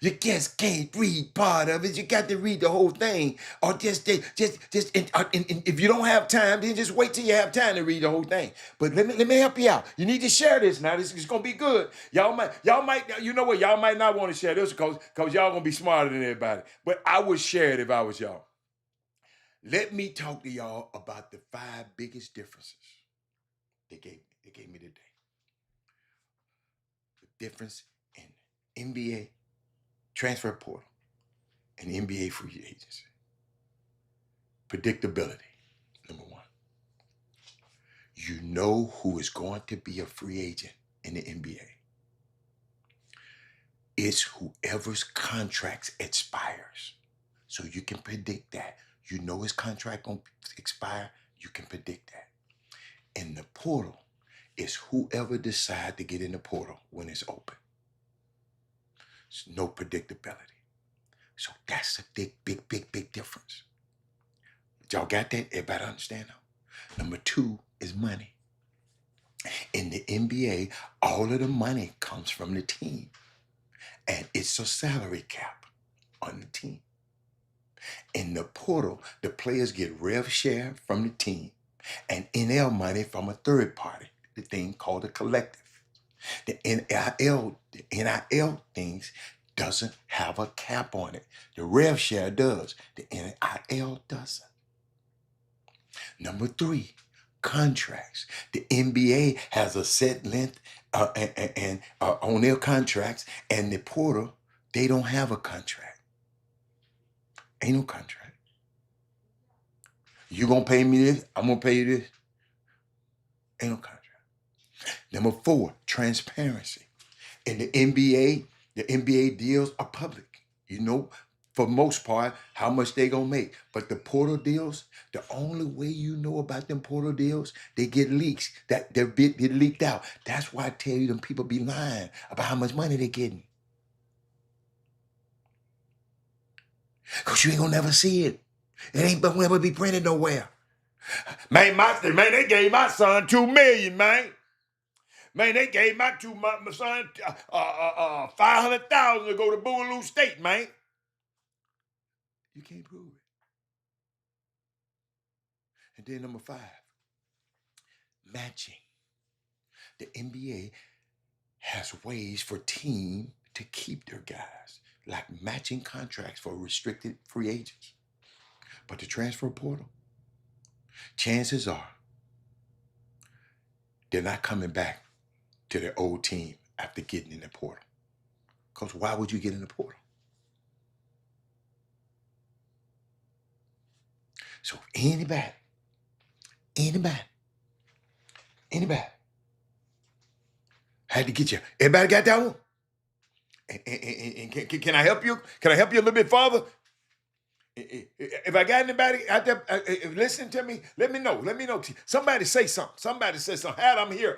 You just can't read part of it. You got to read the whole thing. Or and if you don't have time, then just wait till you have time to read the whole thing. But let me help you out. You need to share this now. This is gonna be good. Y'all might, you know what? Y'all might not want to share this because y'all gonna be smarter than everybody. But I would share it if I was y'all. Let me talk to y'all about the 5 biggest differences they gave me today. Difference in NBA transfer portal and NBA free agency. Predictability, number 1. You know who is going to be a free agent in the NBA. It's whoever's contract expires. So you can predict that. You know his contract going to expire. You can predict that. In the portal, it's whoever decides to get in the portal when it's open. There's no predictability. So that's a big difference. Y'all got that? Everybody understand now? Number two is money. In the NBA, all of the money comes from the team. And it's a salary cap on the team. In the portal, the players get rev share from the team and NL money from a third party, the thing called a collective. The NIL things doesn't have a cap on it. The rev share does. The NIL doesn't. Number three, contracts. The NBA has a set length and on their contracts, and the portal, they don't have a contract. Ain't no contract. You gonna pay me this? I'm gonna pay you this. Ain't no contract. Number four, transparency. In the NBA deals are public. You know, for most part, how much they gonna make. But the portal deals, the only way you know about them portal deals, they get leaks. That their bit get leaked out. That's why I tell you them people be lying about how much money they getting. Cause you ain't gonna never see it. It ain't gonna never be printed nowhere. Man, they gave my son $2 million, man. Man, they gave my son 500,000 to go to Boogaloo State, man. You can't prove it. And then number five, matching. The NBA has ways for teams to keep their guys, like matching contracts for restricted free agents. But the transfer portal, chances are they're not coming back to their old team after getting in the portal. Because why would you get in the portal? So anybody had to get you. Everybody got that one? And can I help you? Can I help you a little bit further? If I got anybody out there listen to me, let me know. Let me know. Somebody say something. Somebody say something. I'm here.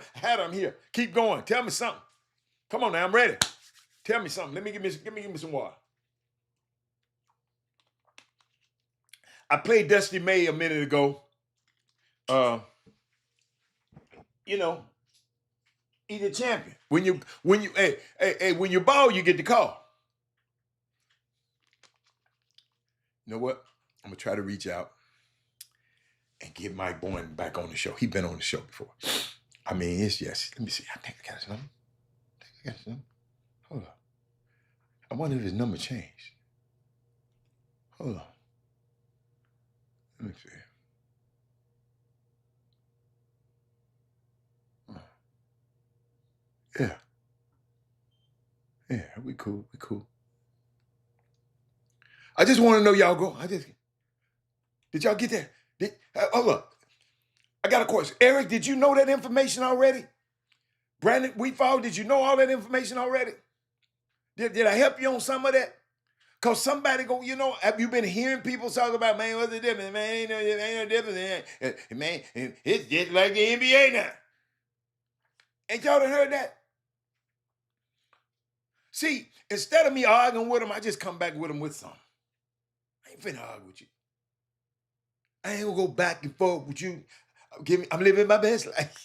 Keep going. Tell me something. Come on now, I'm ready. Tell me something. Let me give me some water. I played Dusty May a minute ago. You know, he's a champion. When you ball, you get the call. You know what? I'm gonna try to reach out and get Mike Boyne back on the show. He's been on the show before. I mean, it's just, let me see. I think I got his number. Hold on. I wonder if his number changed. Hold on. Let me see. Yeah. Yeah, we cool. I just want to know y'all go. Did y'all get that? Hold up. I got a question. Eric, did you know that information already? Brandon Wheatfall, did you know all that information already? Did I help you on some of that? Because somebody go, have you been hearing people talk about, man, what's the difference? Man, ain't no difference. Man, it's just like the NBA now. Ain't y'all done heard that? See, instead of me arguing with them, I just come back with them with something. I ain't finna argue with you. I ain't gonna go back and forth with you. I'm living my best life.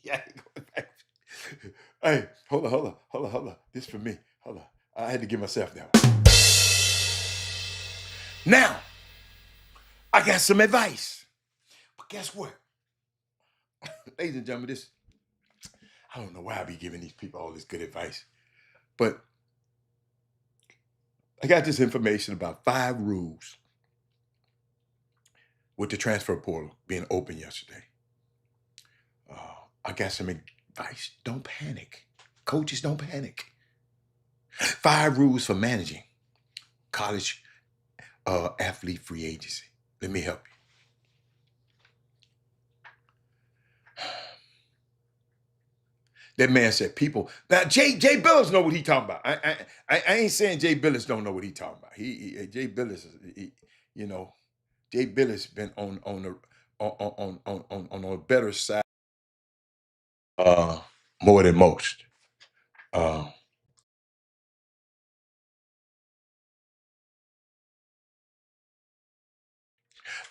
Yeah, I ain't going back. Hey, hold on. This for me. Hold on. I had to give myself that one. Now, I got some advice. But guess what? Ladies and gentlemen, I don't know why I be giving these people all this good advice. But I got this information about 5 rules with the transfer portal being open yesterday. I got some advice. Don't panic. Coaches, don't panic. 5 rules for managing college athlete free agency. Let me help you. That man said people. Now, Jay Billis know what he talking about. I ain't saying Jay Billis don't know what he talking about. Jay Billis, Jay Billis been on a better side more than most.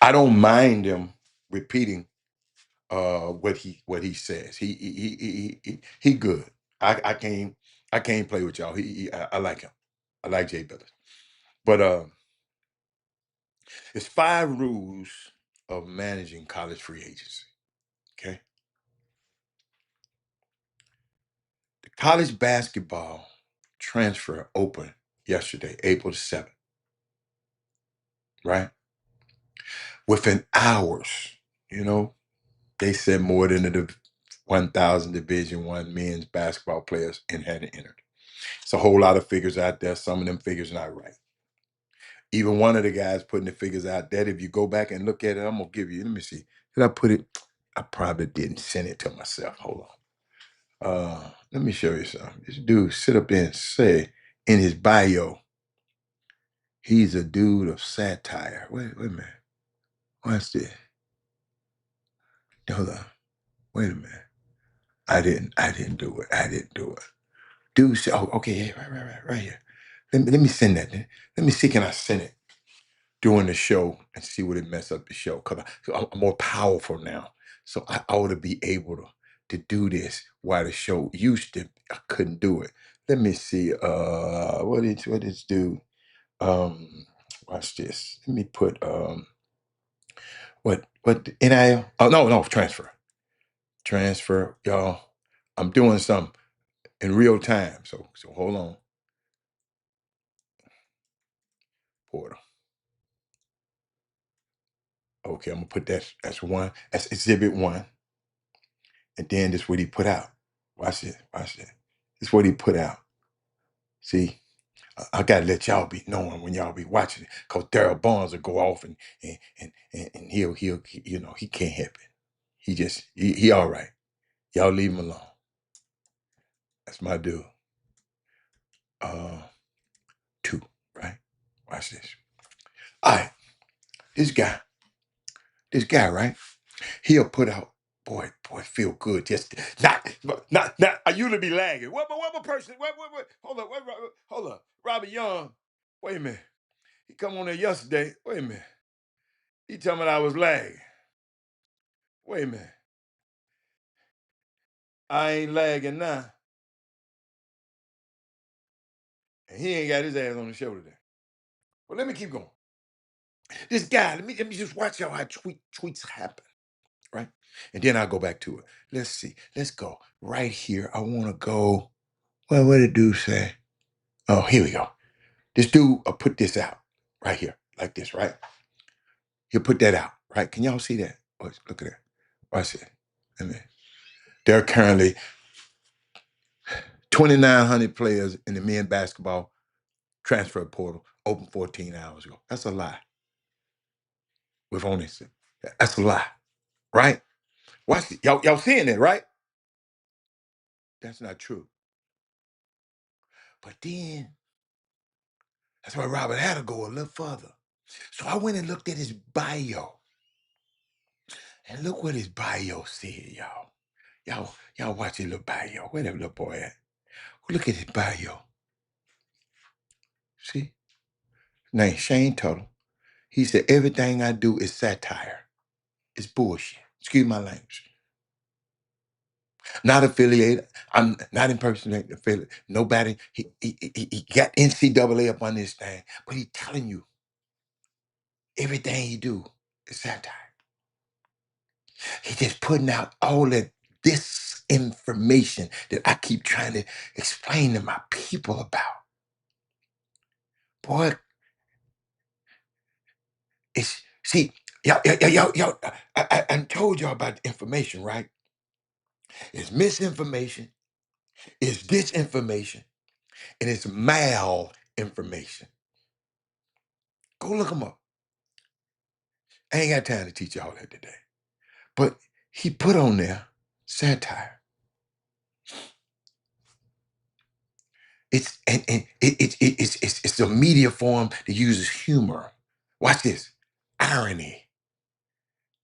I don't mind him repeating what he says. He good. I can't play with y'all. I like him. I like Jay Billis. But it's 5 rules of managing college free agency. Okay. The college basketball transfer opened yesterday, April the 7th, right? Within hours, you know, they said more than the 1,000 Division One men's basketball players had entered. It's a whole lot of figures out there. Some of them figures not right. Even one of the guys putting the figures out there, if you go back and look at it, I'm gonna give you. Let me see. Did I put it? I probably didn't send it to myself. Hold on. Let me show you something. This dude sit up there and say in his bio, he's a dude of satire. Wait a minute. Watch this. Hold on. Wait a minute. I didn't do it. I didn't do it. Dude said, oh, okay, yeah, right here. Let me send that. Let me see, can I send it during the show and see what it mess up the show? Because I'm more powerful now. So I ought to be able to do this while the show used to, I couldn't do it. Let me see. What is do? Watch this. Let me put what NIL? Oh no, transfer. Transfer, y'all. I'm doing something in real time. So hold on. Portal. Okay, I'm gonna put that's one. That's exhibit one. And then this what he put out. Watch it. Watch it. This is what he put out. See, I gotta let y'all be knowing when y'all be watching it, cause Daryl Barnes will go off and he'll he can't help it. He all right. Y'all leave him alone. That's my dude. Uh, two, right? Watch this. All right, this guy, right? He'll put out, boy, feel good. Just not. I usually be lagging. What person? What? Hold up, hold up. Robert Young. Wait a minute. He come on there yesterday. Wait a minute. He told me I was lagging. Wait a minute. I ain't lagging now, and he ain't got his ass on the show today. Well, let me keep going. This guy. Let me just watch how tweets happen, right? And then I'll go back to it. Let's see. Let's go right here. I want to go. Well, what did dude say? Oh, here we go. This dude put this out right here, like this, right? He'll put that out, right? Can y'all see that? Look at that. Watch it. I mean, there are currently 2,900 players in the men basketball transfer portal open 14 hours ago. That's a lie. With only that's a lie, right? Watch it. Y'all seeing it, right? That's not true. But then that's why Robert had to go a little further. So I went and looked at his bio. And look what his bio said, y'all. Y'all watch his little bio. Where that little boy at? Look at his bio. See? Name Shane Tuttle. He said, everything I do is satire. It's bullshit. Excuse my language. Not affiliated. I'm not impersonating affiliate. Nobody. He got NCAA up on this thing. But he telling you everything he do is satire. He just putting out all that this information that I keep trying to explain to my people about. Boy, it's see, y'all. I told y'all about the information, right? It's misinformation, it's disinformation, and it's malinformation. Go look them up. I ain't got time to teach y'all that today. But he put on there satire. It's a media form that uses humor. Watch this. Irony,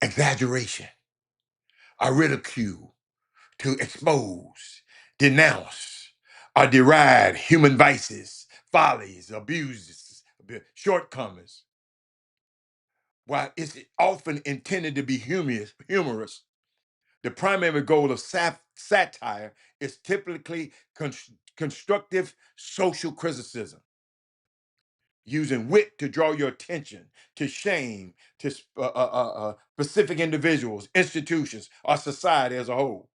exaggeration, or ridicule to expose, denounce, or deride human vices, follies, abuses, shortcomings, while it's often intended to be humorous, the primary goal of satire is typically constructive social criticism, using wit to draw your attention to shame to specific individuals, institutions, or society as a whole.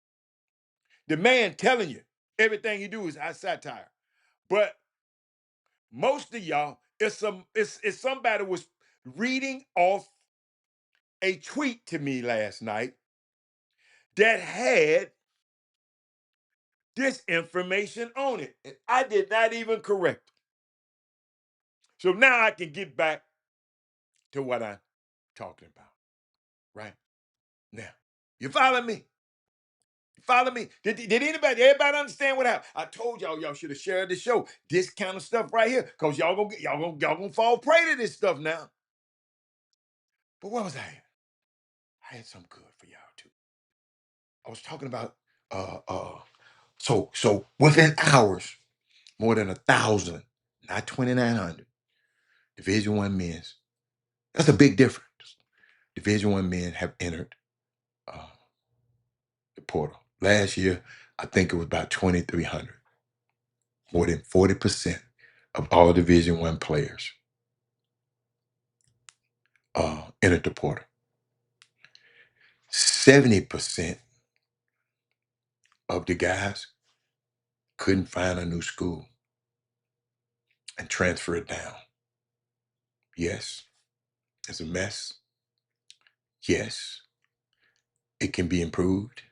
The man telling you everything you do is satire, but most of y'all, it's somebody was reading off a tweet to me last night that had this information on it, and I did not even correct it. So now I can get back to what I'm talking about, right? Now, you follow me? You follow me? Did everybody understand what happened? I told y'all should have shared the show. This kind of stuff right here, because y'all gonna fall prey to this stuff now. But what was I at? I had something good for y'all too. I was talking about so within hours, more than 1,000, not 2,900, Division One men's. That's a big difference. Division One men have entered uh, the portal. Last year, I think it was about 2,300. More than 40% of all Division One players entered the portal. 70% of the guys couldn't find a new school and transfer it down. Yes, it's a mess. Yes, it can be improved,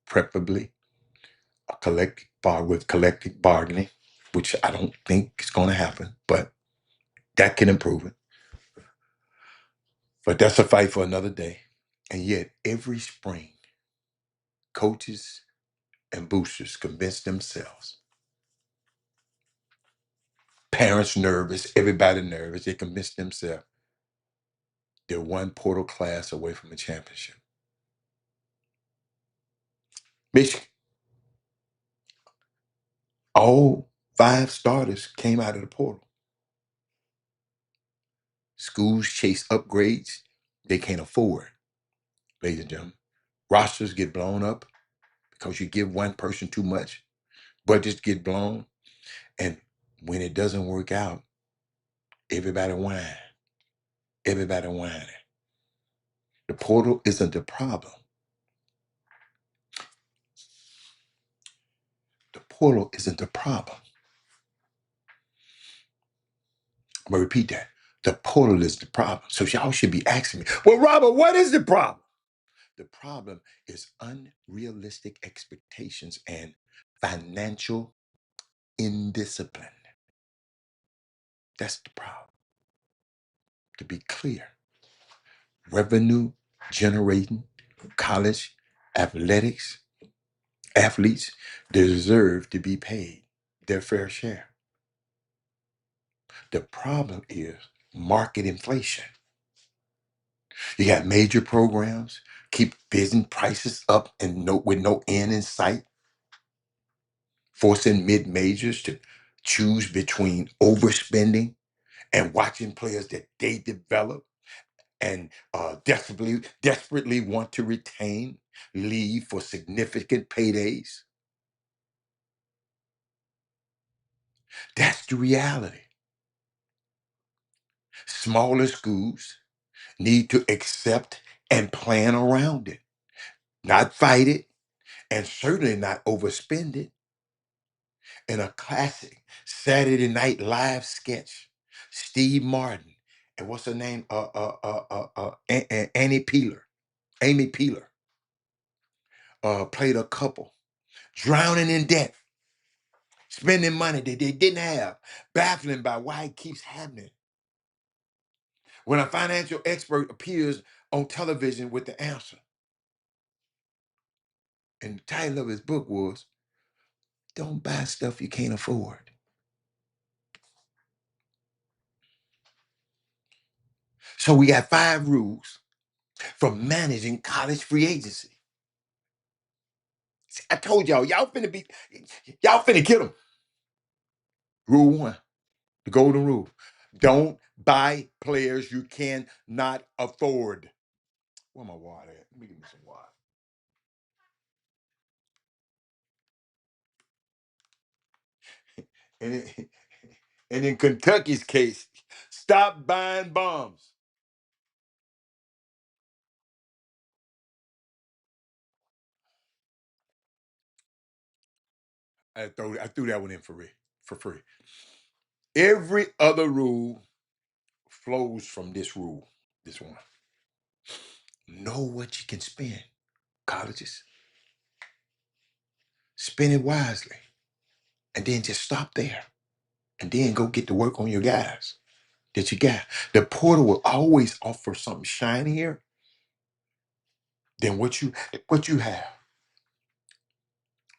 preferably with collective bargaining, which I don't think is going to happen, but that can improve it. But that's a fight for another day. And yet, every spring, coaches and boosters convince themselves, parents nervous, everybody nervous, they convince themselves they're one portal class away from a championship. Michigan, all 5 starters came out of the portal. Schools chase upgrades they can't afford, ladies and gentlemen. Rosters get blown up because you give one person too much. Budgets get blown. And when it doesn't work out, everybody whine. Everybody whining. The portal isn't the problem. The portal isn't the problem. I'm going to repeat that. The portal is the problem. So y'all should be asking me, well, Robert, what is the problem? The problem is unrealistic expectations and financial indiscipline. That's the problem. To be clear, revenue generating college athletes deserve to be paid their fair share. The problem is market inflation. You got major programs keep bidding prices up and with no end in sight, forcing mid-majors to choose between overspending and watching players that they develop and desperately want to retain leave for significant paydays. That's the reality. Smaller schools need to accept and plan around it, not fight it, and certainly not overspend it. In a classic Saturday Night Live sketch, Steve Martin and what's her name? Annie Peeler. Amy Peeler played a couple drowning in debt, spending money that they didn't have, baffling by why it keeps happening. When a financial expert appears on television with the answer, and the title of his book was "Don't Buy Stuff You Can't Afford." So we got 5 rules for managing college free agency. See, I told y'all finna get them. Rule 1, the golden rule. Don't buy players you cannot afford. Where my water at? Let me give me some water. And, and in Kentucky's case, stop buying bombs. I threw that one in for free. For free. Every other rule flows from this rule. This one. Know what you can spend. Colleges. Spend it wisely. And then just stop there. And then go get to work on your guys that you got. The portal will always offer something shinier than what you have.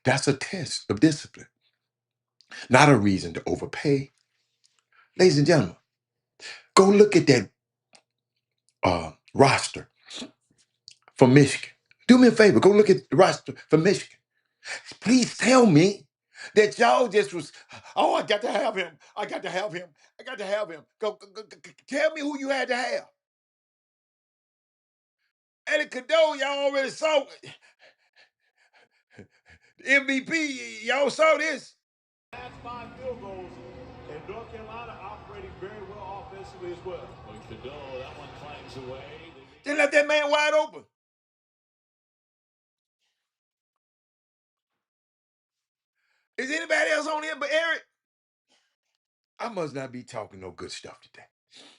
That's a test of discipline, not a reason to overpay. Ladies and gentlemen, go look at that roster for Michigan. Do me a favor, go look at the roster for Michigan. Please tell me that y'all just was, oh, I got to have him. I got to have him. I got to have him. Tell me who you had to have. Eddie Cadeau, y'all already saw MVP. Y'all saw this. Last 5 field goals, and North Carolina operating very well offensively as well. Cadeau, that one clangs away. They left that man wide open. Is anybody else on here but Eric? I must not be talking no good stuff today.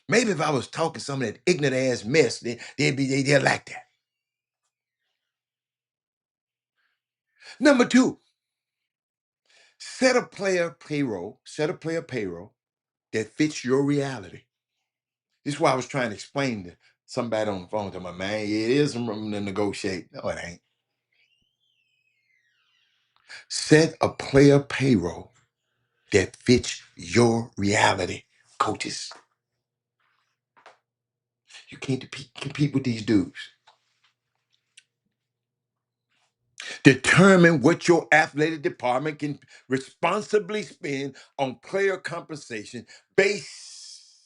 Maybe if I was talking some of that ignorant ass mess, they'd like that. Number two, set a player payroll that fits your reality. This is why I was trying to explain to somebody on the phone to my man, yeah, it is some room to negotiate. No, it ain't. Set a player payroll that fits your reality, coaches. You can't compete with these dudes. Determine what your athletic department can responsibly spend on player compensation. Base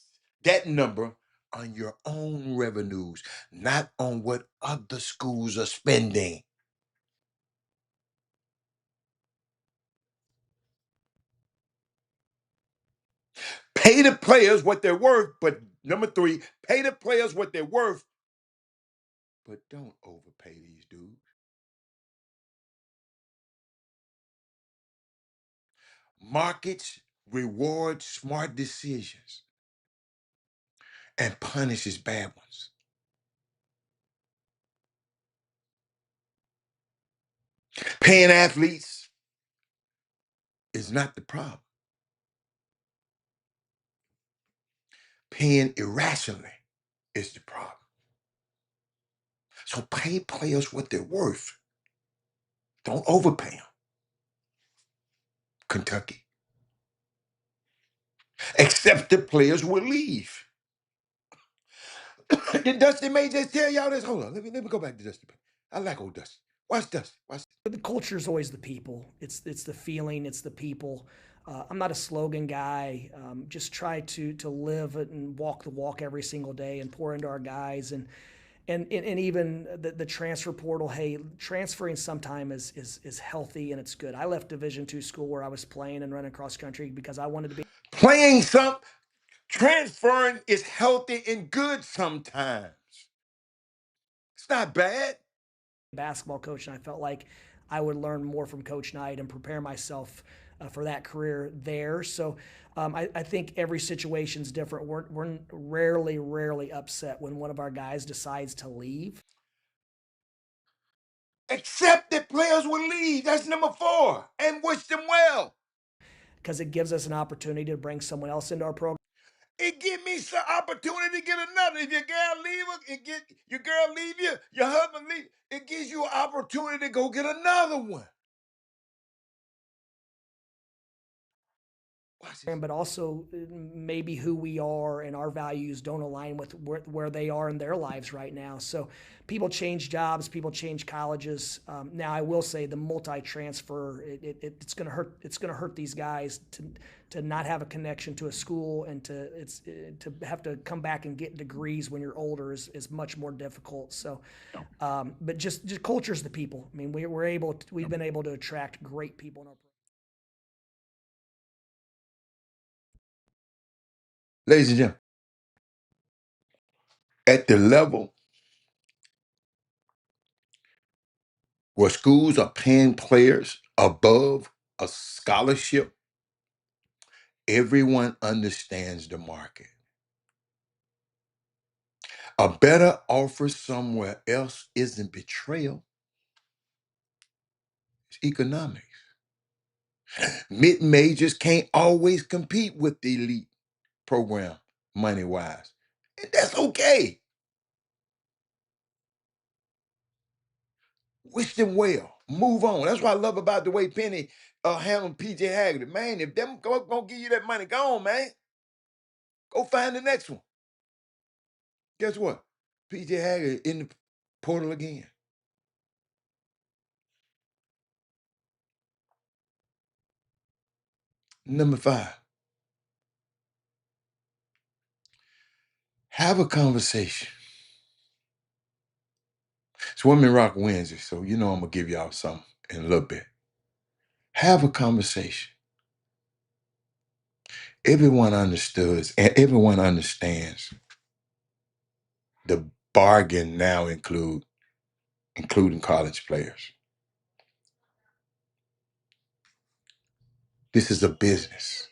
that number on your own revenues, not on what other schools are spending. Pay the players what they're worth, but number three, pay the players what they're worth, but don't overpay these dudes. Markets reward smart decisions and punishes bad ones. Paying athletes is not the problem. Paying irrationally is the problem. So pay players what they're worth. Don't overpay them. Kentucky. Except the players will leave. Did Dusty May just tell y'all this? Hold on, let me go back to Dusty May. I like old Dusty. Watch Dusty. Watch. The culture is always the people. It's the feeling. It's the people. I'm not a slogan guy. Just try to live it and walk the walk every single day and pour into our guys and even the transfer portal. Hey, transferring sometime is healthy and it's good. I left Division II school where I was playing and running cross country because I wanted to be Playing some transferring is healthy and good sometimes. It's not bad. a basketball coach, and I felt like I would learn more from Coach Knight and prepare myself for that career there. So I think every situation's different. We're rarely upset when one of our guys decides to leave. Except that players will leave. That's number four. And wish them well. Because it gives us an opportunity to bring someone else into our program. It give me some opportunity to get another. If your girl leave, your girl leave you, your husband leave, it gives you an opportunity to go get another one. Watch this. but also maybe who we are and our values don't align with where they are in their lives right now. So people change jobs, people change colleges. Now I will say the multi-transfer, it's going to hurt. It's going to hurt these guys to not have a connection to a school and to have to come back and get degrees when you're older is much more difficult. So, but just culture's the people. I mean, we've been able to attract great people in our program. Ladies and gentlemen, at the level where schools are paying players above a scholarship, everyone understands the market. A better offer somewhere else isn't betrayal, it's economics. Mid majors can't always compete with the elite program money wise. And that's okay. Wish them well. Move on. That's what I love about the way Penny handled PJ Haggerty. Man, if them gonna give you that money, go on, man. Go find the next one. Guess what? PJ Haggerty in the portal again. Number 5, have a conversation. It's Women Rock Wednesday, so you know I'm gonna give y'all something in a little bit. Have a conversation. Everyone understands, and everyone understands the bargain now including college players. This is a business.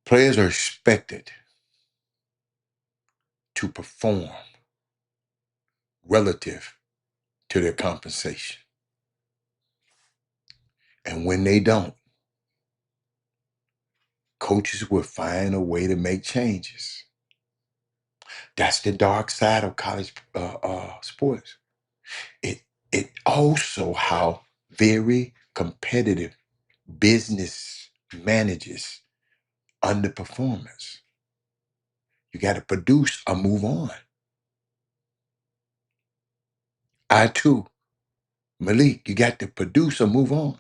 Players are expected to perform relative to their compensation. And when they don't, coaches will find a way to make changes. That's the dark side of college sports. It it also how very competitive business manages underperformance. You got to produce or move on. I too, Malik, you got to produce or move on.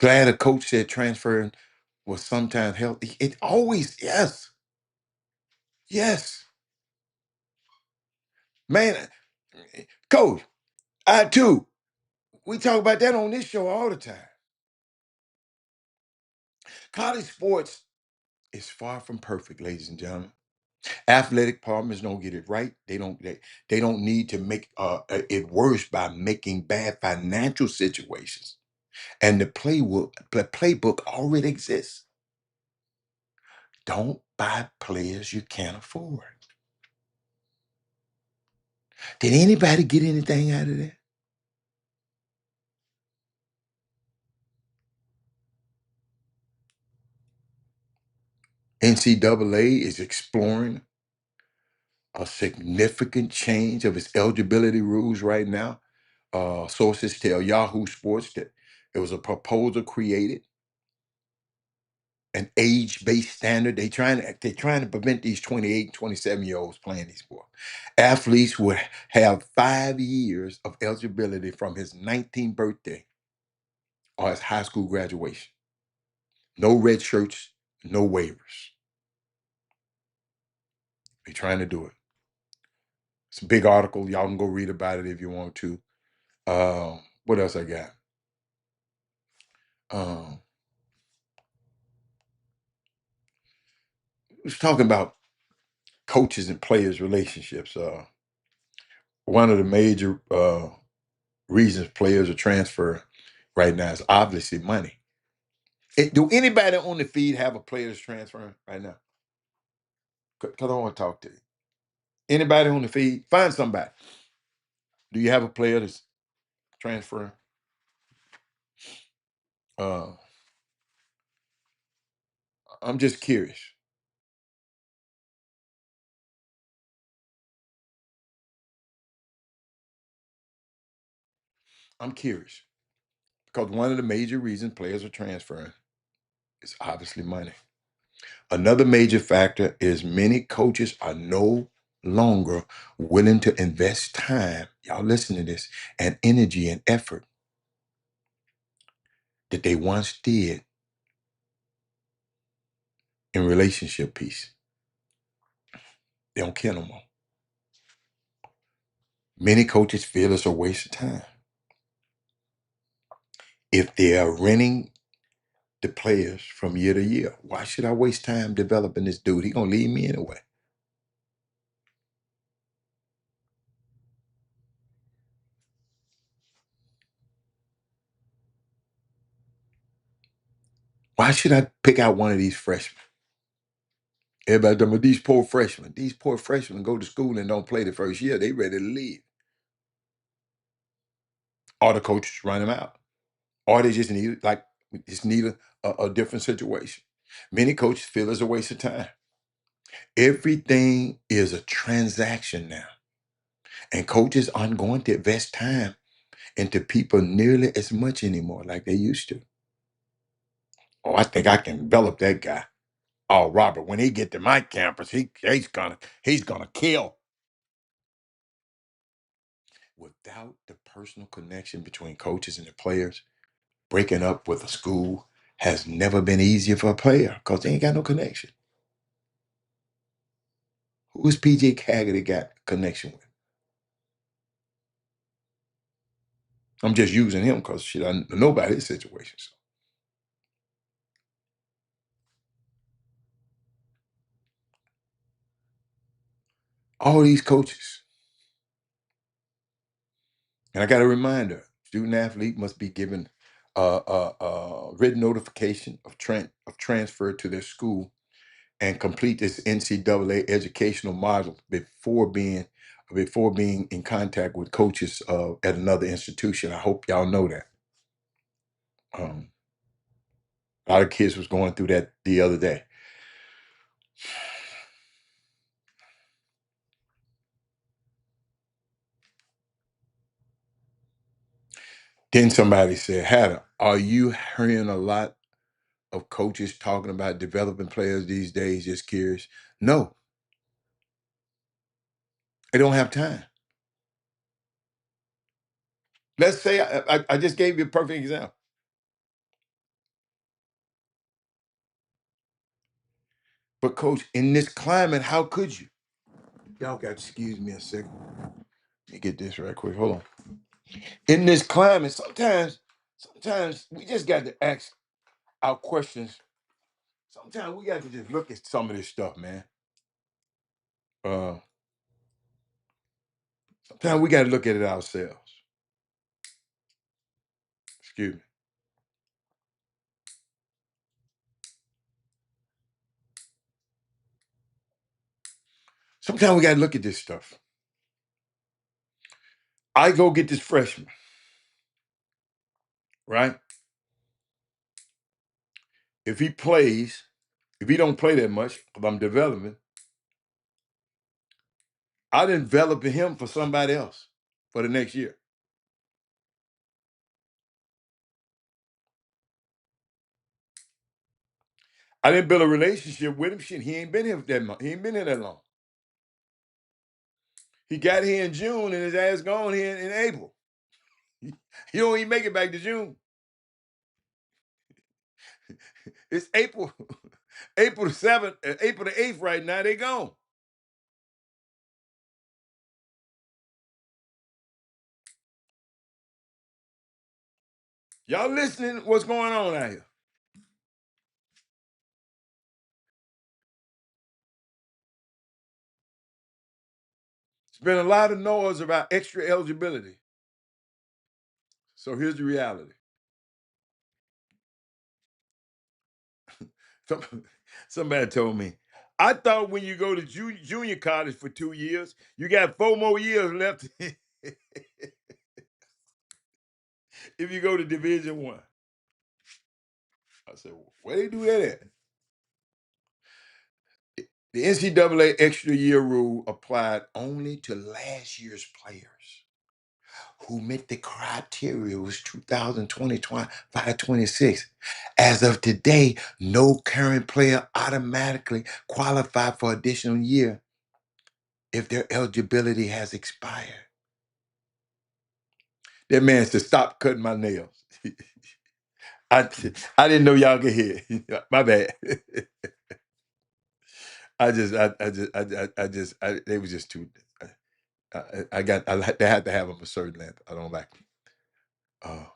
Glad a coach said transferring was sometimes healthy. It always, yes, yes. Man, coach, I too. We talk about that on this show all the time. College sports is far from perfect, ladies and gentlemen. Athletic departments don't get it right. They don't need to make it worse by making bad financial situations. And the playbook already exists. Don't buy players you can't afford. Did anybody get anything out of that? NCAA is exploring a significant change of its eligibility rules right now. Sources tell Yahoo Sports that there was a proposal created, an age-based standard. They're trying to prevent these 28 and 27-year-olds playing these sports. Athletes would have 5 years of eligibility from his 19th birthday or his high school graduation. No red shirts, no waivers. They're trying to do it. It's a big article. Y'all can go read about it if you want to. What else I got? Um, was talking about coaches and players relationships. One of the major reasons players are transferring right now is obviously money. Do anybody on the feed have a player that's transferring right now? Because I want to talk to you. Anybody on the feed? Find somebody. Do you have a player that's transferring? Uh, I'm just curious. I'm curious Because one of the major reasons players are transferring is obviously money. Another major factor is many coaches are no longer willing to invest time, y'all listen to this, and energy and effort that they once did in relationship piece. They don't care no more. Many coaches feel it's a waste of time. If they are renting the players from year to year, why should I waste time developing this dude? He gonna leave me anyway. Why should I pick out one of these freshmen? Everybody talking about these poor freshmen. These poor freshmen go to school and don't play the first year. They ready to leave. Or the coaches run them out. Or they just need a different situation. Many coaches feel it's a waste of time. Everything is a transaction now. And coaches aren't going to invest time into people nearly as much anymore like they used to. Oh, I think I can develop that guy. Oh, Robert, when he get to my campus, he's gonna kill. Without the personal connection between coaches and the players, breaking up with a school has never been easier for a player because they ain't got no connection. Who's PJ Haggerty got connection with? I'm just using him because shit, I know about his situation. So. All these coaches. And I got a reminder: student athlete must be given a written notification of transfer to their school and complete this NCAA educational module before being in contact with coaches at another institution. I hope y'all know that. A lot of kids was going through that the other day. Then somebody said, Hatter, are you hearing a lot of coaches talking about developing players these days? Just curious. No, they don't have time. Let's say I just gave you a perfect example. But coach, in this climate, how could you? Y'all got to excuse me a second. Let me get this right quick. Hold on. In this climate, sometimes we just got to ask our questions. Sometimes we got to just look at some of this stuff, man. Uh, Sometimes we got to look at it ourselves. Excuse me. Sometimes we got to look at this stuff. I go get this freshman, right? If he plays, if he don't play that much, if I'm developing, I develop him for somebody else for the next year. I didn't build a relationship with him. Shit, he ain't been here that much. He ain't been here that long. He got here in June and his ass gone here in April. He don't even make it back to June. It's April, April the 7th, April the 8th right now. They gone. Y'all listening? What's going on out here? There's been a lot of noise about extra eligibility. So here's the reality. Somebody told me, I thought when you go to junior college for 2 years, you got 4 more years left if you go to Division One. I said, where they do that at? The NCAA extra year rule applied only to last year's players who met the criteria was 2020, 25, 26. As of today, no current player automatically qualified for additional year if their eligibility has expired. That man said, stop cutting my nails. I, I didn't know y'all could hear. My bad. They was just too. They had to have them a certain length. I don't like them.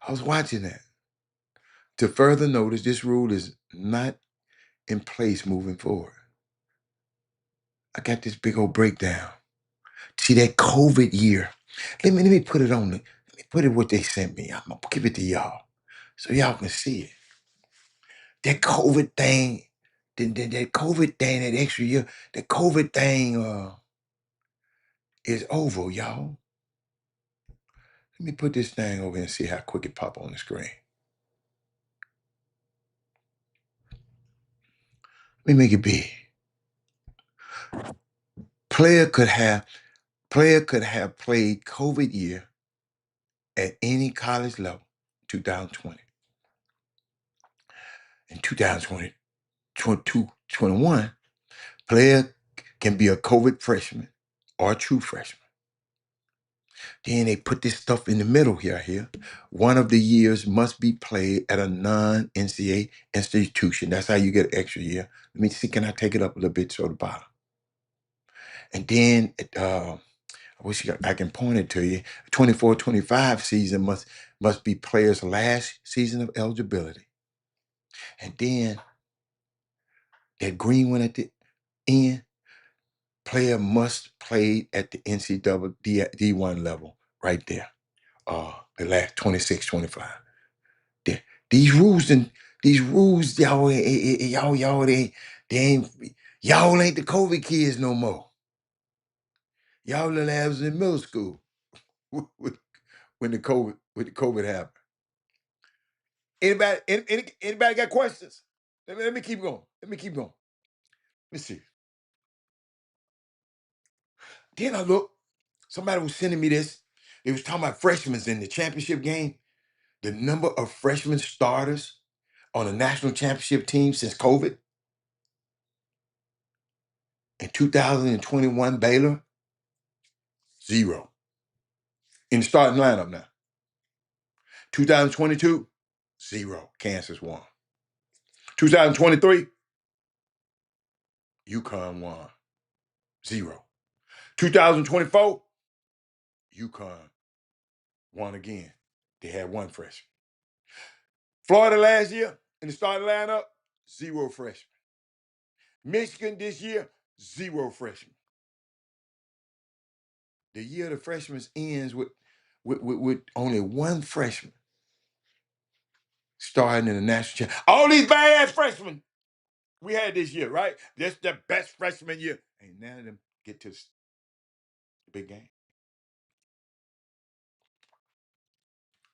I was watching that. To further notice, this rule is not in place moving forward. I got this big old breakdown. See that COVID year. Let me put it on. Let me put it what they sent me. I'm gonna give it to y'all so y'all can see it. That COVID thing, that COVID thing, that extra year, that COVID thing is over, y'all. Let me put this thing over and see how quick it pop on the screen. Let me make it big. Player could have played COVID year at any college level, 2020. In 2020, 21, player can be a COVID freshman or a true freshman. Then they put this stuff in the middle here. One of the years must be played at a non-NCAA institution. That's how you get an extra year. Let me see, can I take it up a little bit to the bottom? And then, I wish I can point it to you. 24-25 season must be players' last season of eligibility. And then that green one at the end, player must play at the NCAA D1 level right there. The last 26-25. These rules y'all, they ain't, y'all ain't the COVID kids no more. Y'all the labs in middle school when the COVID happened. Anybody got questions? Let me keep going. Let me see. Then I look, somebody was sending me this. They was talking about freshmen in the championship game. The number of freshman starters on a national championship team since COVID. In 2021, Baylor, 0. In the starting lineup now. 2022, 0. Kansas won. 2023, UConn won. 0. 2024, UConn won again. They had 1 freshman. Florida last year in the starting lineup, 0 freshmen. Michigan this year, 0 freshmen. The year of the freshmen ends with only 1 freshman starting in the national championship. All these bad freshmen we had this year, right? This the best freshman year. Ain't none of them get to the big game.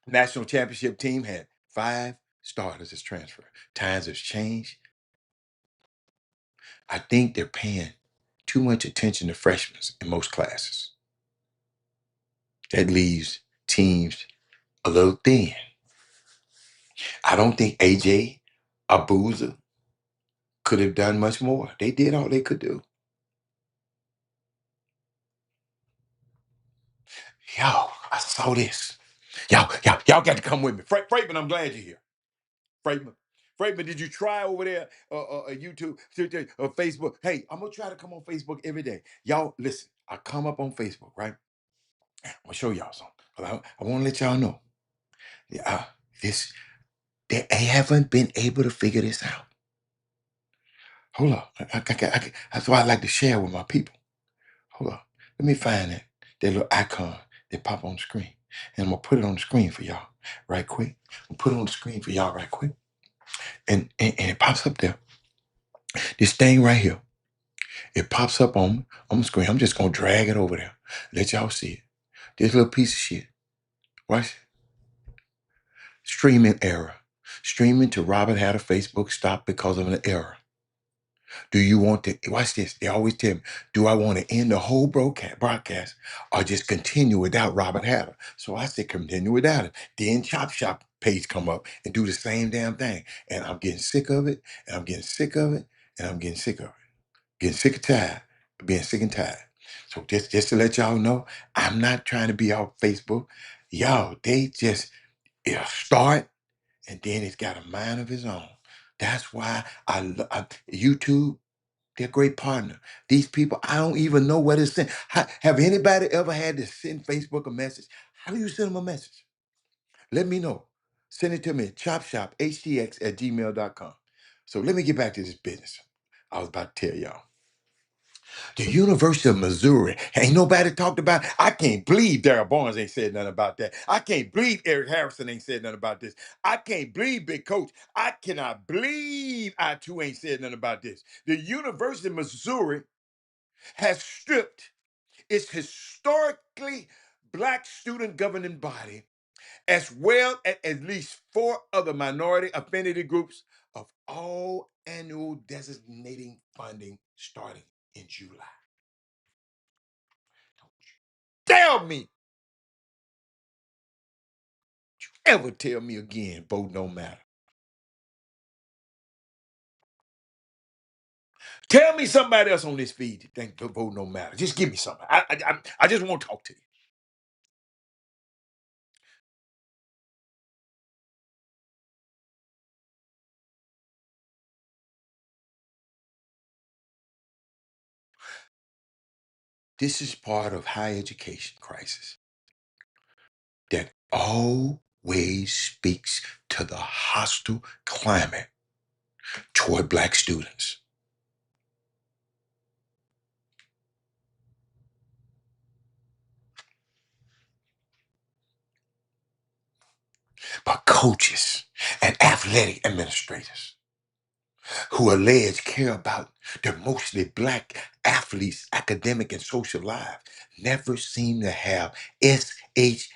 National championship team had 5 starters as transfer. Times have changed. I think they're paying too much attention to freshmen in most classes. That leaves teams a little thin. I don't think AJ Abuza could have done much more. They did all they could do. Yo, I saw this. Y'all got to come with me. Freightman, I'm glad you're here. Freightman, did you try over there YouTube, Facebook? Hey, I'm gonna try to come on Facebook every day. Y'all, listen. I come up on Facebook, right? I'm gonna show y'all something. I want to let y'all know. Yeah, they haven't been able to figure this out. Hold up. That's why I like to share with my people. Hold up. Let me find that little icon that pop on the screen. And I'm gonna put it on the screen for y'all right quick. I'm gonna put it on the screen for y'all right quick. And it pops up there. This thing right here. It pops up on the screen. I'm just gonna drag it over there. Let y'all see it. This little piece of shit. Watch it. Streaming error. Streaming to Robert had a Facebook stop because of an error. Do you want to watch this? They always tell me, do I want to end the whole broadcast or just continue without Robert Hatter? So I said continue without it. Then Chop Shop page come up and do the same damn thing. And I'm getting sick of it, and I'm getting sick of it, and I'm getting sick of it. Getting sick and tired. Being sick and tired. So just to let y'all know, I'm not trying to be off Facebook. Y'all, they just it'll start and then it's got a mind of its own. That's why YouTube, they're a great partner. These people, I don't even know what to send. Have anybody ever had to send Facebook a message? How do you send them a message? Let me know. Send it to me at chopshophtx@gmail.com. So let me get back to this business. I was about to tell y'all. The University of Missouri, ain't nobody talked about. I can't believe Darryl Barnes ain't said nothing about that. I can't believe Eric Harrison ain't said nothing about this. I can't believe Big Coach. I cannot believe I2 ain't said nothing about this. The University of Missouri has stripped its historically black student governing body, as well as at least 4 other minority affinity groups, of all annual designating funding starting in July. Tell me, ever tell me again, vote don't matter. Tell me somebody else on this feed that think the vote don't matter. Just give me something. I just want to talk to you. This is part of higher education crisis that always speaks to the hostile climate toward black students. But coaches and athletic administrators who alleged care about their mostly black athletes' academic and social lives never seem to have SHIT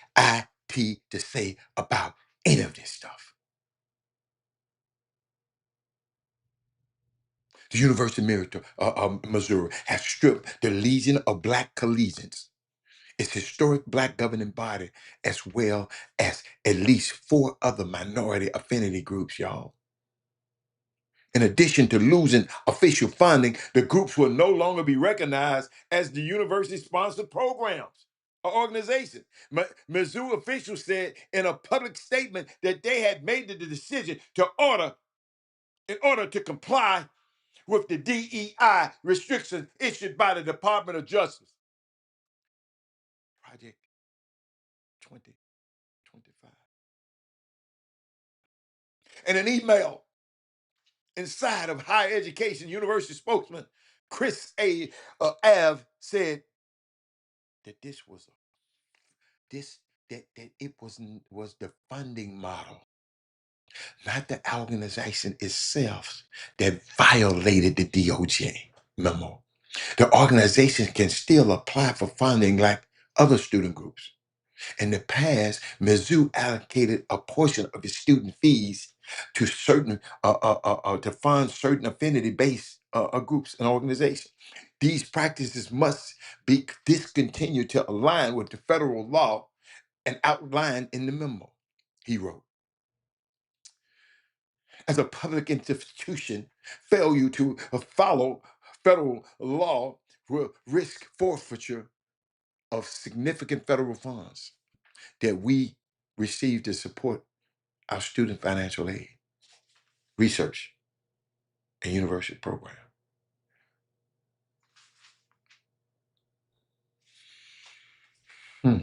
to say about any of this stuff. The University of Missouri has stripped the Legion of Black Collegians, its historic black governing body, as well as at least 4 other minority affinity groups, y'all. In addition to losing official funding, the groups will no longer be recognized as the university-sponsored programs or organizations. Mizzou officials said in a public statement that they had made the decision in order to comply with the DEI restrictions issued by the Department of Justice. Project 2025. In an email inside of higher education university spokesman Chris Av said that this was this that it was the funding model, not the organization itself, that violated the DOJ memo. The organization can still apply for funding like other student groups. In the past, Mizzou allocated a portion of its student fees to certain to fund certain affinity-based groups and organizations. These practices must be discontinued to align with the federal law and outlined in the memo. He wrote, as a public institution, failure to follow federal law will risk forfeiture of significant federal funds that we receive to support our student financial aid, research, and university program. Hmm.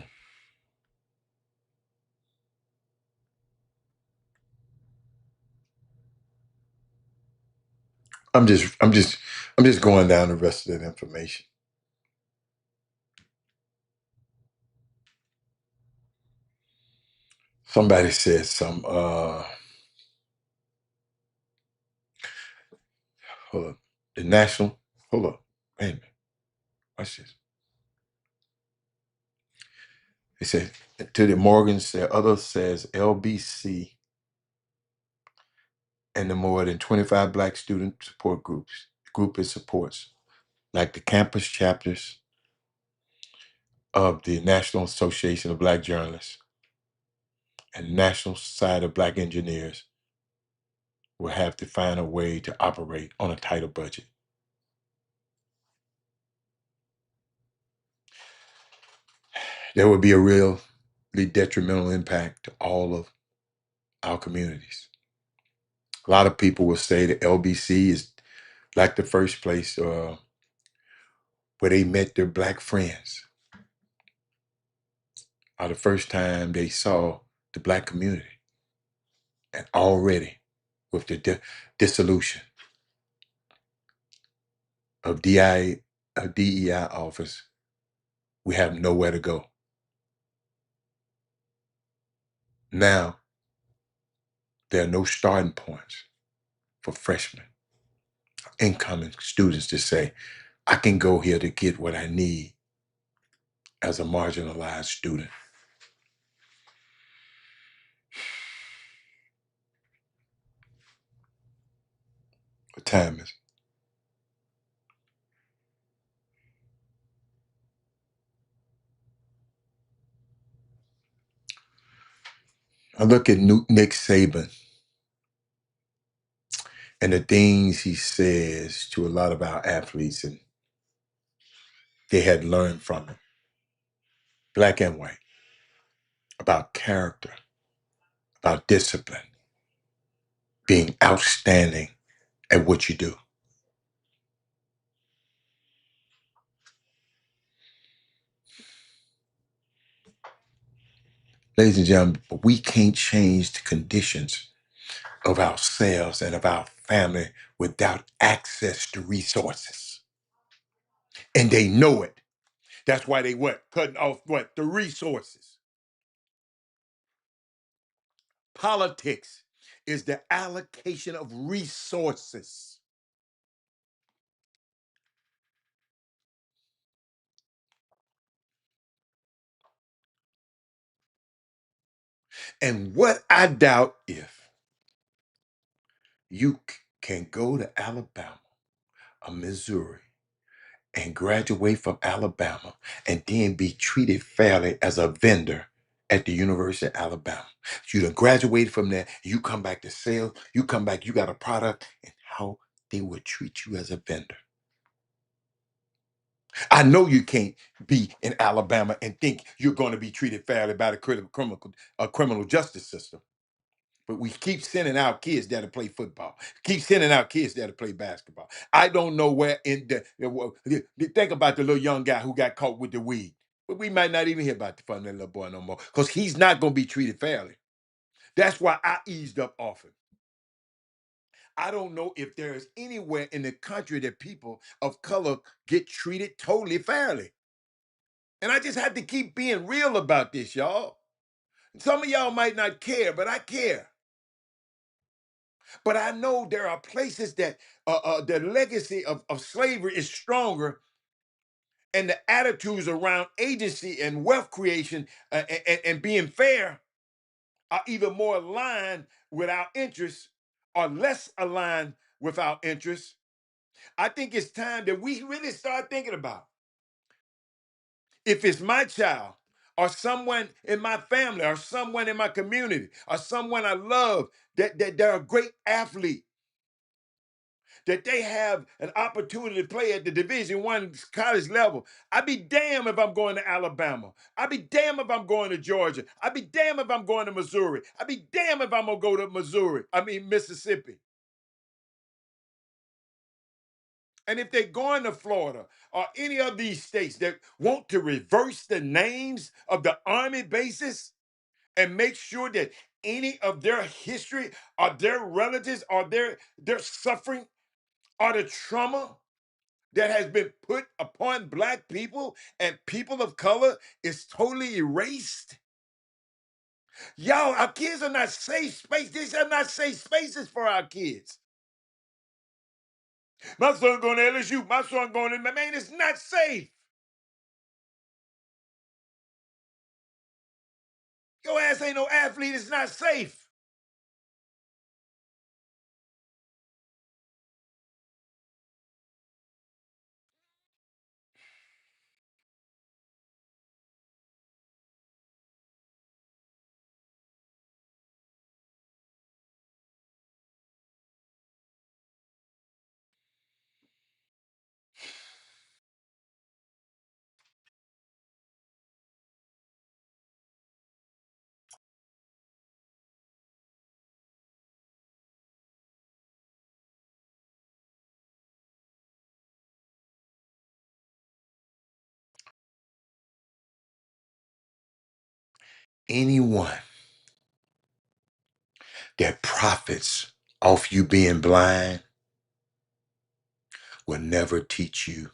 I'm just, I'm just, I'm just going down the rest of that information. Somebody said hold up, the national, hold up, wait a minute, watch this. They said, to the Morgan said, others says LBC and the more than 25 black student support groups group it supports, like the campus chapters of the National Association of Black Journalists and National Society of Black Engineers, will have to find a way to operate on a tighter budget. There would be a really detrimental impact to all of our communities. A lot of people will say that LBC is like the first place where they met their Black friends, or the first time they saw the Black community. And already, with the dissolution of DEI office, we have nowhere to go. Now, there are no starting points for freshmen, incoming students to say, I can go here to get what I need as a marginalized student. What time is it? I look at Nick Saban and the things he says to a lot of our athletes, and they had learned from it, black and white, about character, about discipline, being outstanding at what you do. Ladies and gentlemen, we can't change the conditions of ourselves and of our family without access to resources. And they know it. That's why they what? Cutting off what? The resources. Politics is the allocation of resources. And what I doubt if you can go to Alabama or Missouri and graduate from Alabama and then be treated fairly as a vendor at the University of Alabama. You done graduated from there, you come back to sales, you come back, you got a product, and how they would treat you as a vendor. I know you can't be in Alabama and think you're going to be treated fairly by the criminal justice system. But we keep sending our kids there to play football. Keep sending our kids there to play basketball. I don't know where in think about the little young guy who got caught with the weed. But we might not even hear about the fun of that little boy no more because he's not going to be treated fairly. That's why I eased up often. I don't know if there is anywhere in the country that people of color get treated totally fairly. And I just have to keep being real about this, y'all. Some of y'all might not care, but I care. But I know there are places that the legacy of slavery is stronger, and the attitudes around agency and wealth creation and being fair are either more aligned with our interests or less aligned with our interests. I think it's time that we really start thinking about if it's my child or someone in my family or someone in my community or someone I love that they're a great athlete, that they have an opportunity to play at the Division I college level. I'd be damned if I'm going to Alabama. I'd be damned if I'm going to Georgia. I'd be damned if I'm going to Missouri. I'd be damned if I'm going to go to Mississippi. And if they're going to Florida or any of these states that want to reverse the names of the Army bases and make sure that any of their history or their relatives or their suffering or the trauma that has been put upon Black people and people of color is totally erased. Y'all, our kids are not safe space. These are not safe spaces for our kids. My son going to LSU. My son going to, man, it's not safe. Your ass ain't no athlete. It's not safe. Anyone that profits off you being blind will never teach you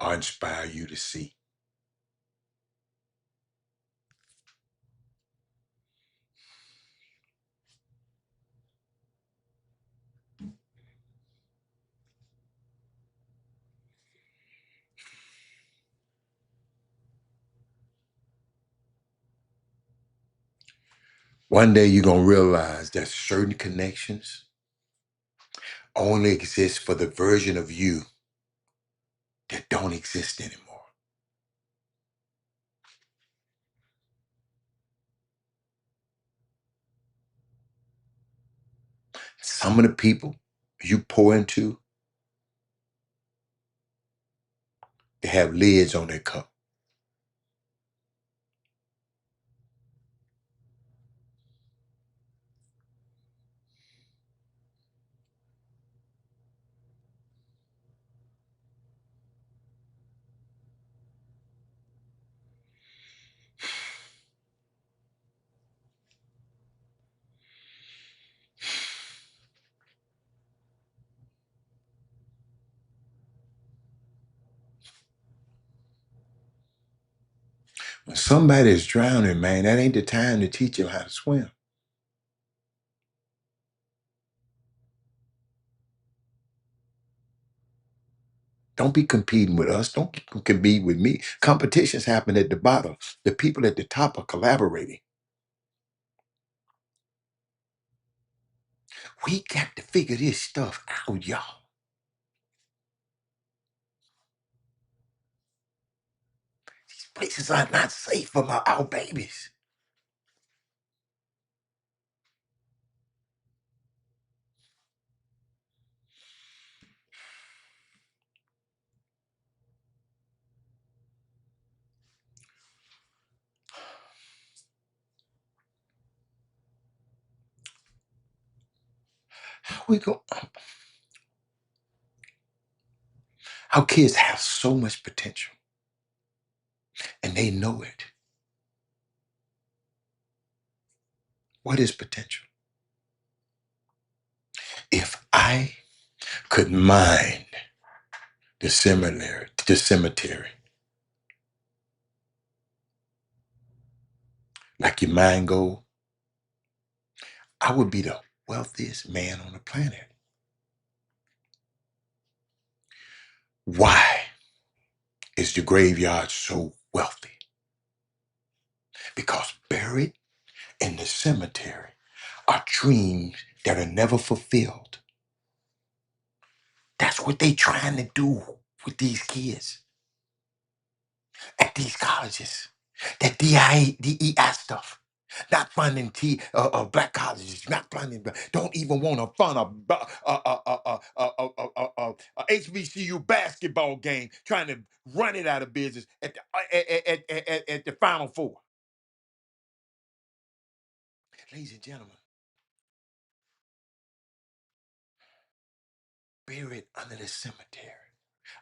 or inspire you to see. One day you're going to realize that certain connections only exist for the version of you that don't exist anymore. Some of the people you pour into, they have lids on their cup. When somebody is drowning, man, that ain't the time to teach them how to swim. Don't be competing with us. Don't compete with me. Competitions happen at the bottom. The people at the top are collaborating. We got to figure this stuff out, y'all. These places are not safe for our babies. How we go? Our kids have so much potential, and they know it. What is potential? If I could mine the cemetery, like your mine gold, I would be the wealthiest man on the planet. Why is the graveyard so wealthy? Because buried in the cemetery are dreams that are never fulfilled. That's what they trying to do with these kids at these colleges. That DEI stuff. Not funding black colleges, not funding, don't even want to fund a HBCU basketball game, trying to run it out of business at the Final Four. Ladies and gentlemen, buried under the cemetery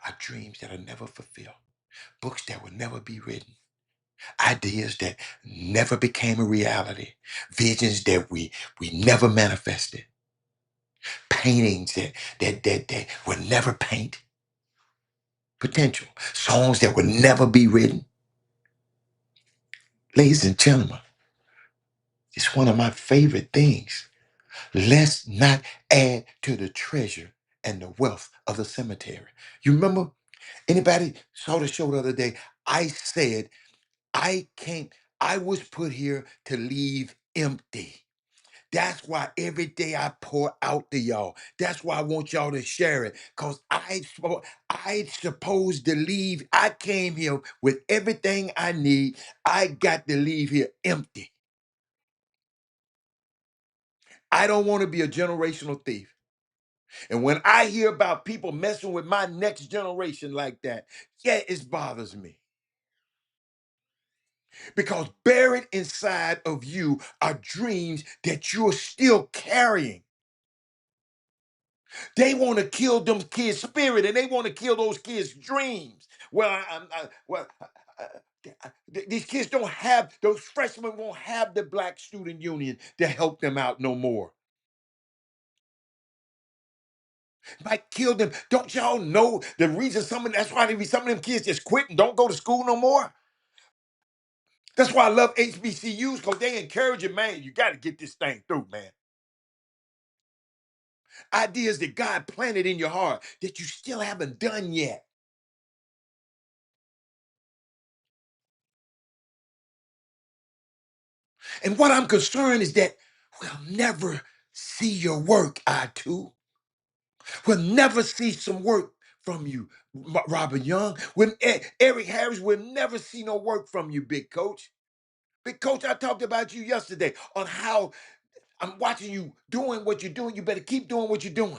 are dreams that are never fulfilled, books that will never be written, ideas that never became a reality, visions that we never manifested, paintings that will never paint, potential, songs that will never be written. Ladies and gentlemen, it's one of my favorite things. Let's not add to the treasure and the wealth of the cemetery. You remember? Anybody saw the show the other day? I said, I can't, I was put here to leave empty. That's why every day I pour out to y'all. That's why I want y'all to share it. Because I supposed to leave. I came here with everything I need. I got to leave here empty. I don't want to be a generational thief. And when I hear about people messing with my next generation like that, yeah, it bothers me. Because buried inside of you are dreams that you're still carrying. They want to kill them kids' spirit, and they want to kill those kids' dreams. Well, These kids don't have, those freshmen won't have the Black Student Union to help them out no more. Might kill them. Don't y'all know the reason that's why some of them kids just quit and don't go to school no more? That's why I love HBCUs, because they encourage you, man, you got to get this thing through, man. Ideas that God planted in your heart that you still haven't done yet. And what I'm concerned is that we'll never see your work, I too. We'll never see some work from you, Robert Young. When Eric Harris will never see no work from you, big coach. Big coach, I talked about you yesterday on how I'm watching you doing what you're doing. You better keep doing what you're doing.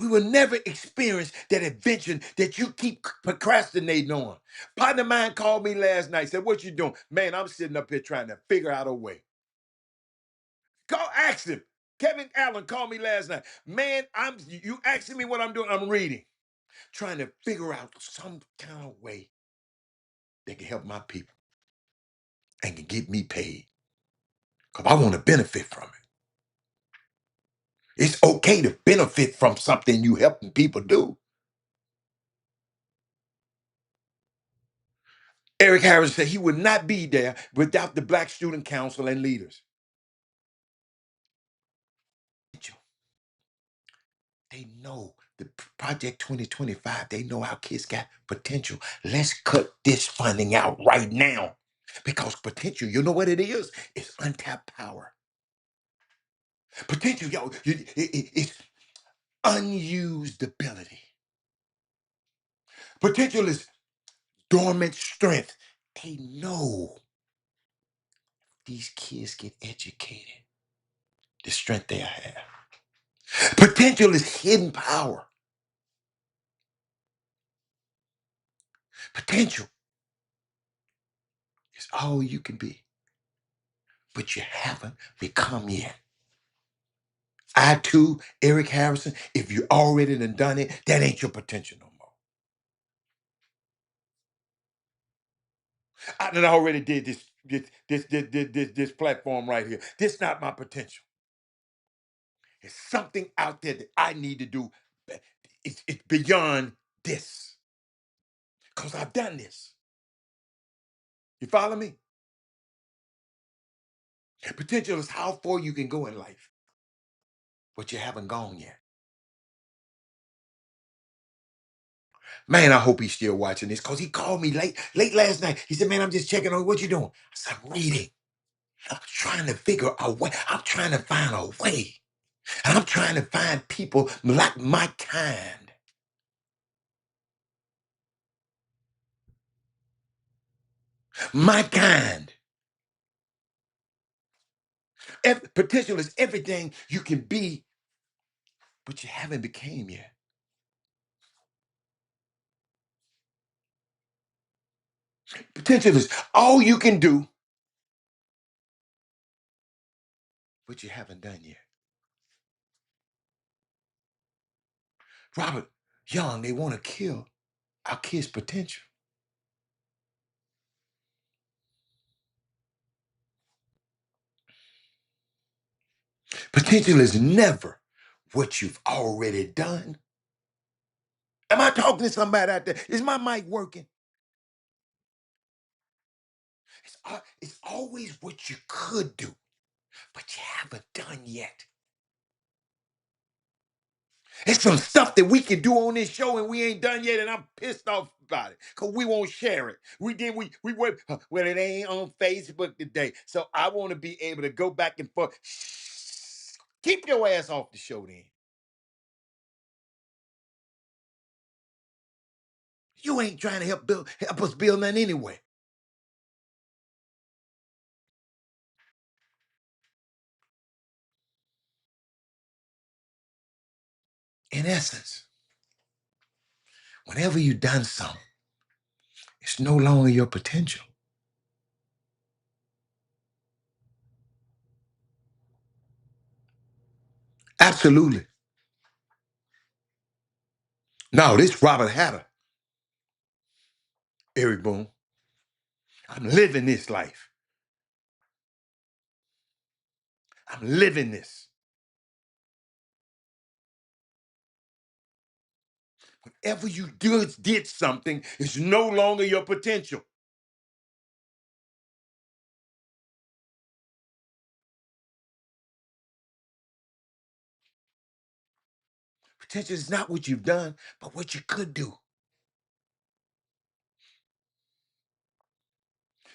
We will never experience that adventure that you keep procrastinating on. Partner of mine called me last night, said, "What you doing?" Man, I'm sitting up here trying to figure out a way. Go ask him. Kevin Allen called me last night. Man, you asking me what I'm doing. I'm reading. Trying to figure out some kind of way that can help my people and can get me paid. Because I want to benefit from it. It's okay to benefit from something you helping people do. Eric Harris said he would not be there without the Black Student Council and leaders. They know the Project 2025, they know our kids got potential. Let's cut this funding out right now. Because potential, you know what it is? It's untapped power. Potential, it's unused ability. Potential is dormant strength. They know these kids get educated, the strength they have. Potential is hidden power. Potential is all you can be, but you haven't become yet. I too, Eric Harrison, if you already done it, that ain't your potential no more. I done already did this platform right here. This not my potential. It's something out there that I need to do. It's beyond this. Because I've done this. You follow me? Potential is how far you can go in life, but you haven't gone yet. Man, I hope he's still watching this because he called me late last night. He said, "Man, I'm just checking on what you doing." I said, "I'm reading. I'm trying to figure a way. I'm trying to find a way. And I'm trying to find people like my kind." My kind. Potential is everything you can be, but you haven't became yet. Potential is all you can do, but you haven't done yet. Robert Young, they want to kill our kids' potential. Potential is never what you've already done. Am I talking to somebody out there? Is my mic working? It's always what you could do, but you haven't done yet. It's some stuff that we can do on this show and we ain't done yet, and I'm pissed off about it because we won't share it. We went, well, it ain't on Facebook today, so I want to be able to go back and forth. Shh. Keep your ass off the show then. You ain't trying to help us build nothing anyway. In essence, whenever you done something, it's no longer your potential. Absolutely. No, this Robert Hatter, Eric Boone. I'm living this life. I'm living this. Whenever you did something, it's no longer your potential. Potential is not what you've done, but what you could do.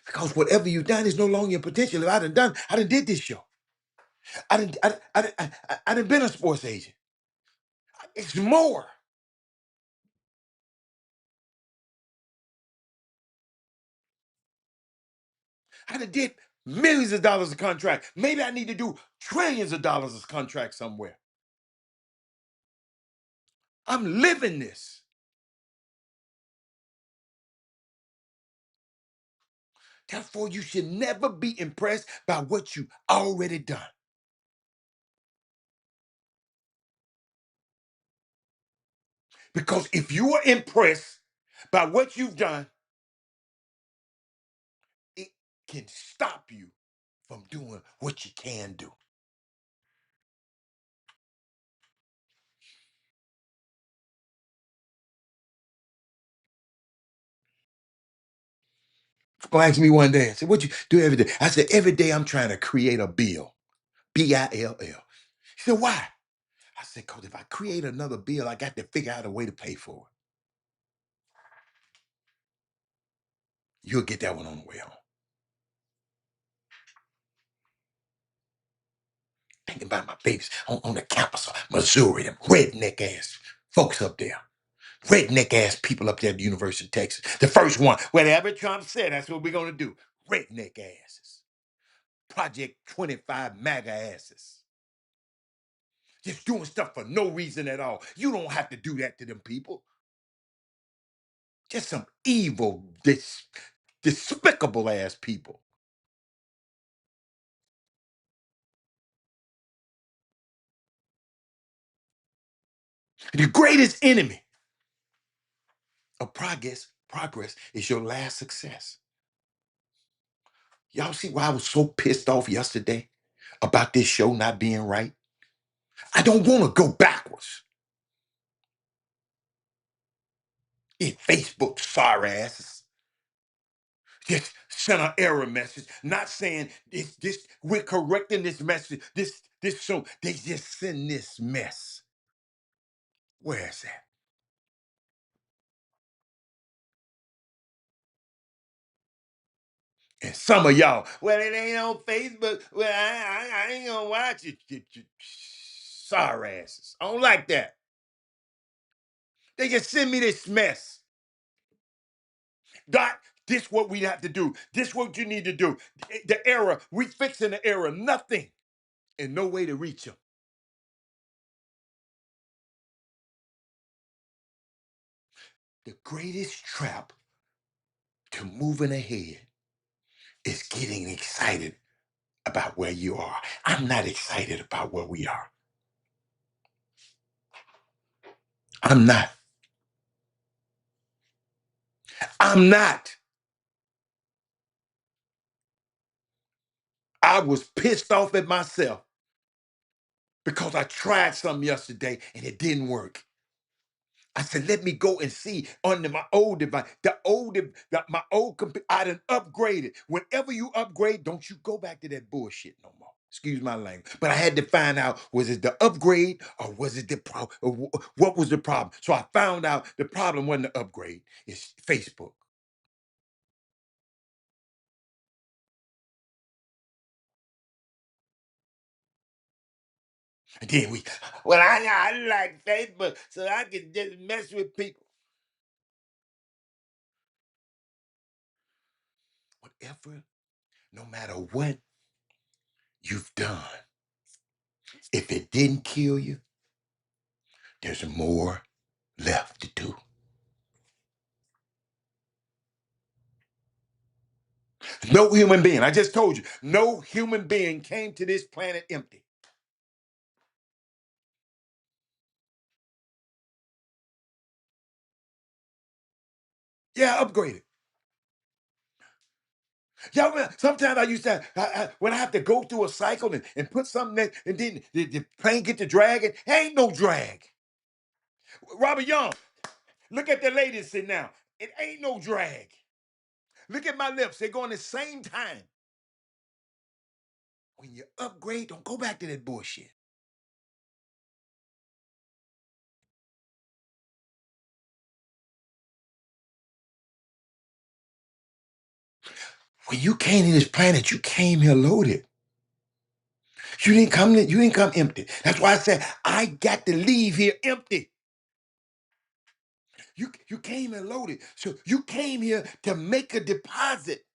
Because whatever you've done is no longer your potential. If I done did this show. I done been a sports agent. It's more. I done did millions of dollars of contract. Maybe I need to do trillions of dollars of contract somewhere. I'm living this. Therefore, you should never be impressed by what you already done. Because if you are impressed by what you've done, it can stop you from doing what you can do. People asked me one day, I said, what you do every day? I said, every day I'm trying to create a bill. Bill. He said, why? I said, because if I create another bill, I got to figure out a way to pay for it. You'll get that one on the way home. Thinking about my babies on the campus of Missouri, them redneck ass folks up there. Redneck ass people up there at the University of Texas. The first one, whatever Trump said, that's what we're going to do. Redneck asses. Project 25 MAGA asses. Just doing stuff for no reason at all. You don't have to do that to them people. Just some evil, despicable ass people. The greatest enemy of progress is your last success. Y'all see why I was so pissed off yesterday about this show not being right? I don't want to go backwards. In Facebook, sorry asses. Just sent an error message, not saying this, we're correcting this message, this show. They just send this mess. Where is that? And some of y'all, well, it ain't on Facebook. Well, I ain't gonna watch it. You sorry asses. I don't like that. They just send me this mess. Doc, this what we have to do. This what you need to do. The error, we fixing the error. Nothing. And no way to reach them. The greatest trap to moving ahead is getting excited about where you are. I'm not excited about where we are. I'm not. I'm not. I was pissed off at myself because I tried something yesterday and it didn't work. I said, let me go and see on my old device. My old computer, I done upgraded. Whenever you upgrade, don't you go back to that bullshit no more. Excuse my language. But I had to find out, was it the upgrade or was it the problem? What was the problem? So I found out the problem wasn't the upgrade. It's Facebook. And then I like Facebook so I can just mess with people. Whatever, no matter what you've done, if it didn't kill you, there's more left to do. No human being, I just told you, no human being came to this planet empty. Yeah, upgraded. Y'all, sometimes I used to, when I have to go through a cycle and put something that, and then the plane get to dragging, ain't no drag. Robert Young, look at the ladies sitting now. It ain't no drag. Look at my lips. They're going the same time. When you upgrade, don't go back to that bullshit. When you came to this planet, you came here loaded. You didn't come empty. That's why I said I got to leave here empty. You came here loaded. So you came here to make a deposit.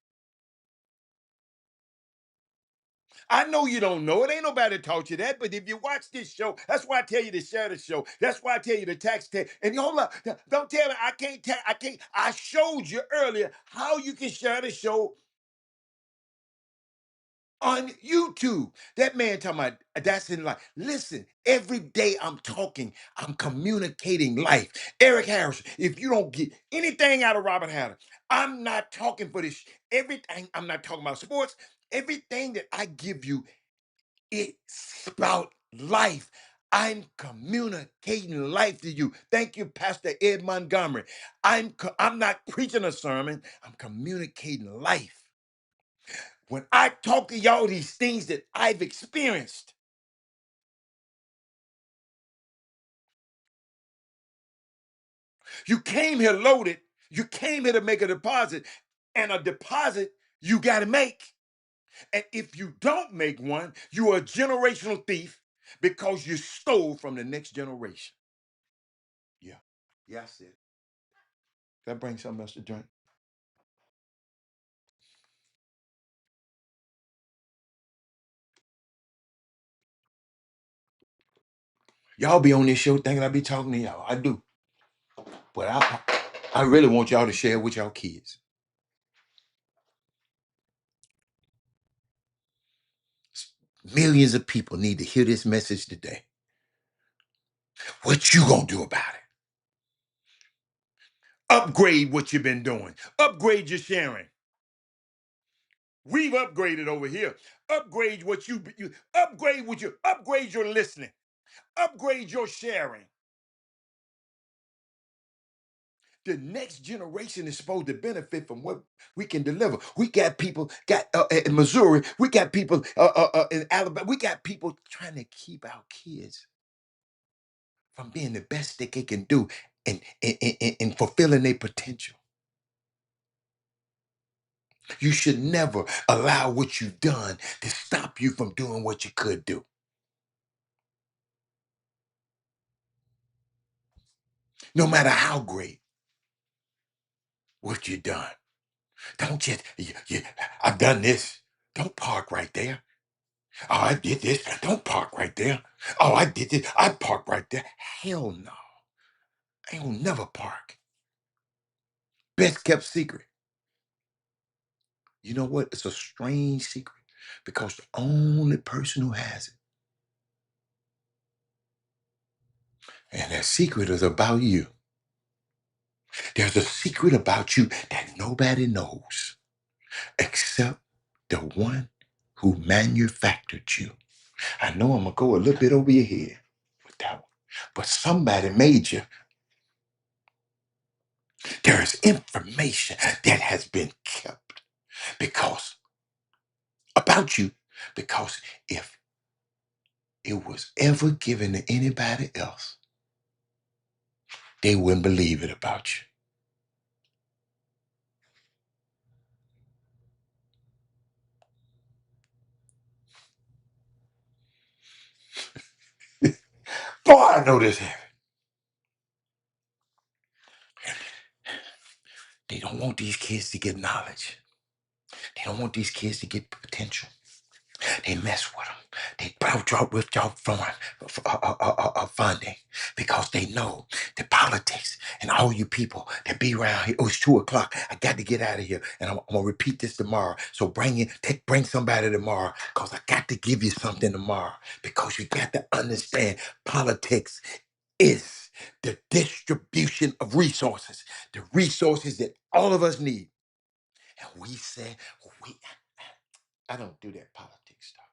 I know you don't know it. Ain't nobody taught you that. But if you watch this show, that's why I tell you to share the show. That's why I tell you to tax. And hold up, don't tell me I can't. I can't. I showed you earlier how you can share the show on YouTube. That man talking about that's in life. Listen, every day I'm talking, I'm communicating life. Eric Harris, if you don't get anything out of Robert Hatter, I'm not talking for this. Everything, I'm not talking about sports. Everything that I give you, it's about life. I'm communicating life to you. Thank you, Pastor Ed Montgomery. I'm not preaching a sermon. I'm communicating life. When I talk to y'all these things that I've experienced, you came here loaded. You came here to make a deposit, and a deposit you got to make. And if you don't make one, you are a generational thief because you stole from the next generation. Yeah. Yeah, I said. That brings something else to drink. Y'all be on this show thinking I be talking to y'all. I do. But I really want y'all to share with y'all kids. Millions of people need to hear this message today. What you gonna do about it? Upgrade what you've been doing. Upgrade your sharing. We've upgraded over here. Upgrade what you upgrade what you upgrade your listening. Upgrade your sharing. The next generation is supposed to benefit from what we can deliver. We got people in Missouri. We got people in Alabama. We got people trying to keep our kids from being the best that they can do and fulfilling their potential. You should never allow what you've done to stop you from doing what you could do. No matter how great what you've done. Don't just, I've done this. Don't park right there. Oh, I did this. Don't park right there. Oh, I did this. I park right there. Hell no. I will never park. Best kept secret. You know what? It's a strange secret because the only person who has it, and that secret is about you. There's a secret about you that nobody knows except the one who manufactured you. I know I'm going to go a little bit over your head with that one, but somebody made you. There is information that has been kept because about you, because if it was ever given to anybody else, they wouldn't believe it about you. Boy, I know this heavy. They don't want these kids to get knowledge. They don't want these kids to get potential. They mess with them. They withdraw from funding because they know the politics and all you people that be around here. Oh, it's 2 o'clock. I got to get out of here, and I'm gonna repeat this tomorrow. So bring somebody tomorrow because I got to give you something tomorrow because you got to understand politics is the distribution of resources, the resources that all of us need. And we say, I don't do that politics stuff.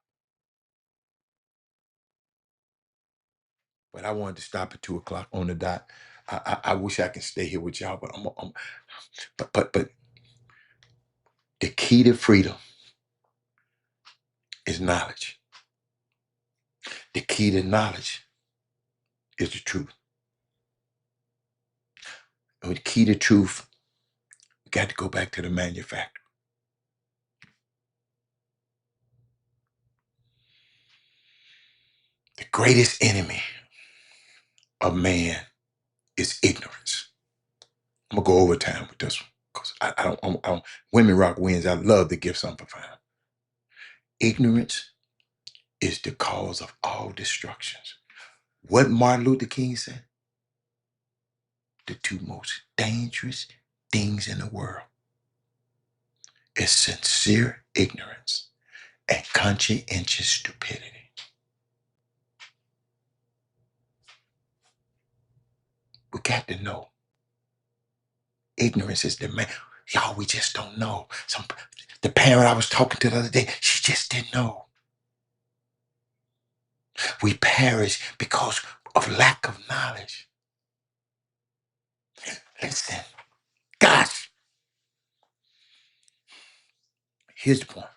But I wanted to stop at 2 o'clock on the dot. I wish I could stay here with y'all, but but the key to freedom is knowledge. The key to knowledge is the truth. And the key to truth, we got to go back to the manufacturer. The greatest enemy of man is ignorance. I'm gonna go overtime with this one because I don't. Women Rock wins. I love the gifts unprofound. Ignorance is the cause of all destructions. What Martin Luther King said: the two most dangerous things in the world is sincere ignorance and conscientious stupidity. We got to know. Ignorance is the man. Y'all, we just don't know. The parent I was talking to the other day, she just didn't know. We perish because of lack of knowledge. Listen, gosh, here's the point.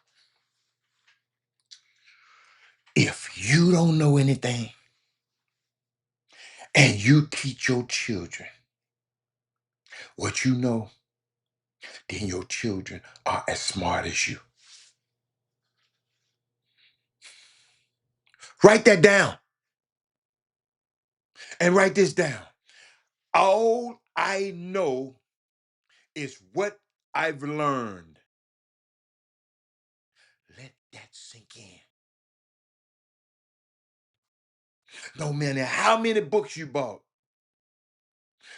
If you don't know anything and you teach your children what you know, then your children are as smart as you. Write that down and write this down. All I know is what I've learned. Let that sink in. No matter how many books you bought,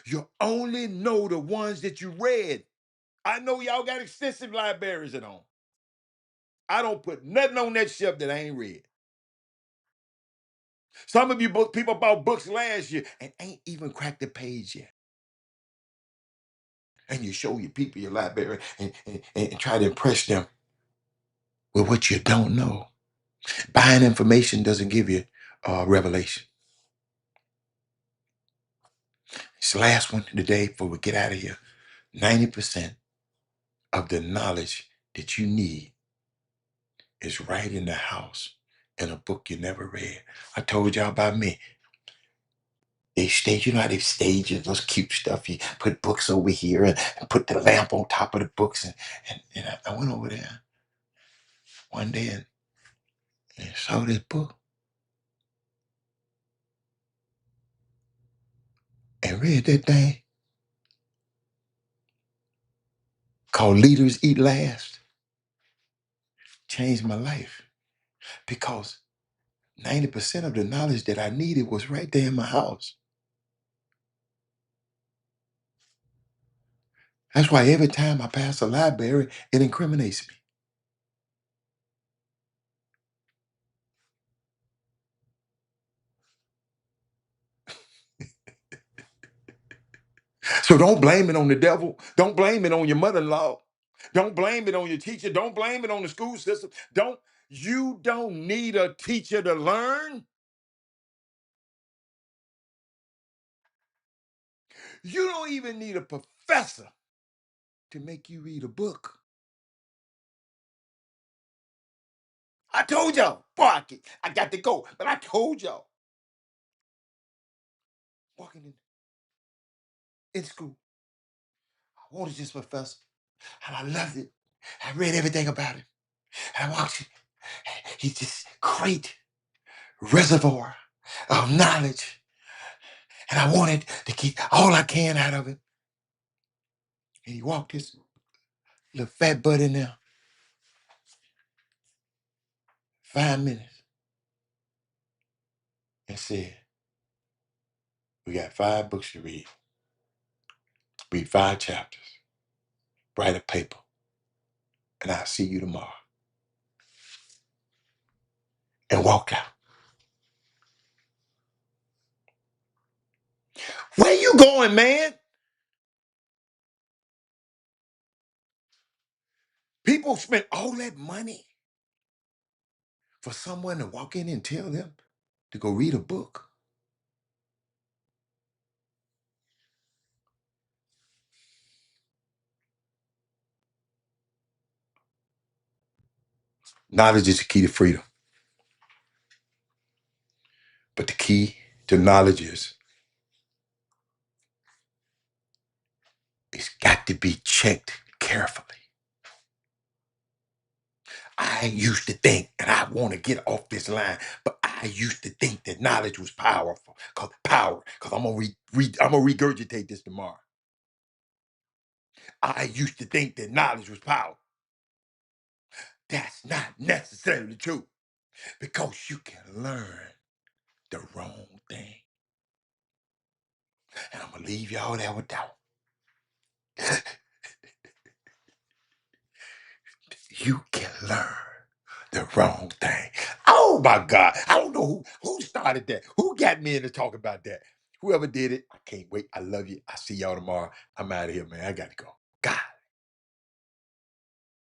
you only know the ones that you read. I know y'all got extensive libraries at home. I don't put nothing on that shelf that I ain't read. Some of you people bought books last year and ain't even cracked the page yet. And you show your people your library and try to impress them with what you don't know. Buying information doesn't give you revelation. It's the last one today before we get out of here. 90% of the knowledge that you need is right in the house in a book you never read. I told y'all about me. They stage, you know how they stage those cute stuff. You put books over here and put the lamp on top of the books. And I went over there one day and saw this book and read that thing called Leaders Eat Last. Changed my life because 90% of the knowledge that I needed was right there in my house. That's why every time I pass a library, it incriminates me. So don't blame it on the devil. Don't blame it on your mother-in-law. Don't blame it on your teacher. Don't blame it on the school system. You don't need a teacher to learn. You don't even need a professor to make you read a book. I told y'all, boy, I got to go, but I told y'all. Walking in school, I wanted this professor, and I loved it. I read everything about him. And I watched it. He's this great reservoir of knowledge. And I wanted to get all I can out of it. And he walked his little fat butt in there. 5 minutes. And said, we got 5 books to read. Read 5 chapters. Write a paper. And I'll see you tomorrow. And walked out. you going, man? People spend all that money for someone to walk in and tell them to go read a book. Knowledge is the key to freedom. But the key to knowledge is it's got to be checked carefully. I used to think, and I want to get off this line, but I used to think that knowledge was powerful. Cause I'm gonna regurgitate this tomorrow. I used to think that knowledge was power. That's not necessarily true, because you can learn the wrong thing. And I'm gonna leave y'all there with that one. You can learn the wrong thing. Oh my God. I don't know who started that. Who got me into talk about that? Whoever did it, I can't wait. I love you. I'll see y'all tomorrow. I'm out of here, man. I got to go.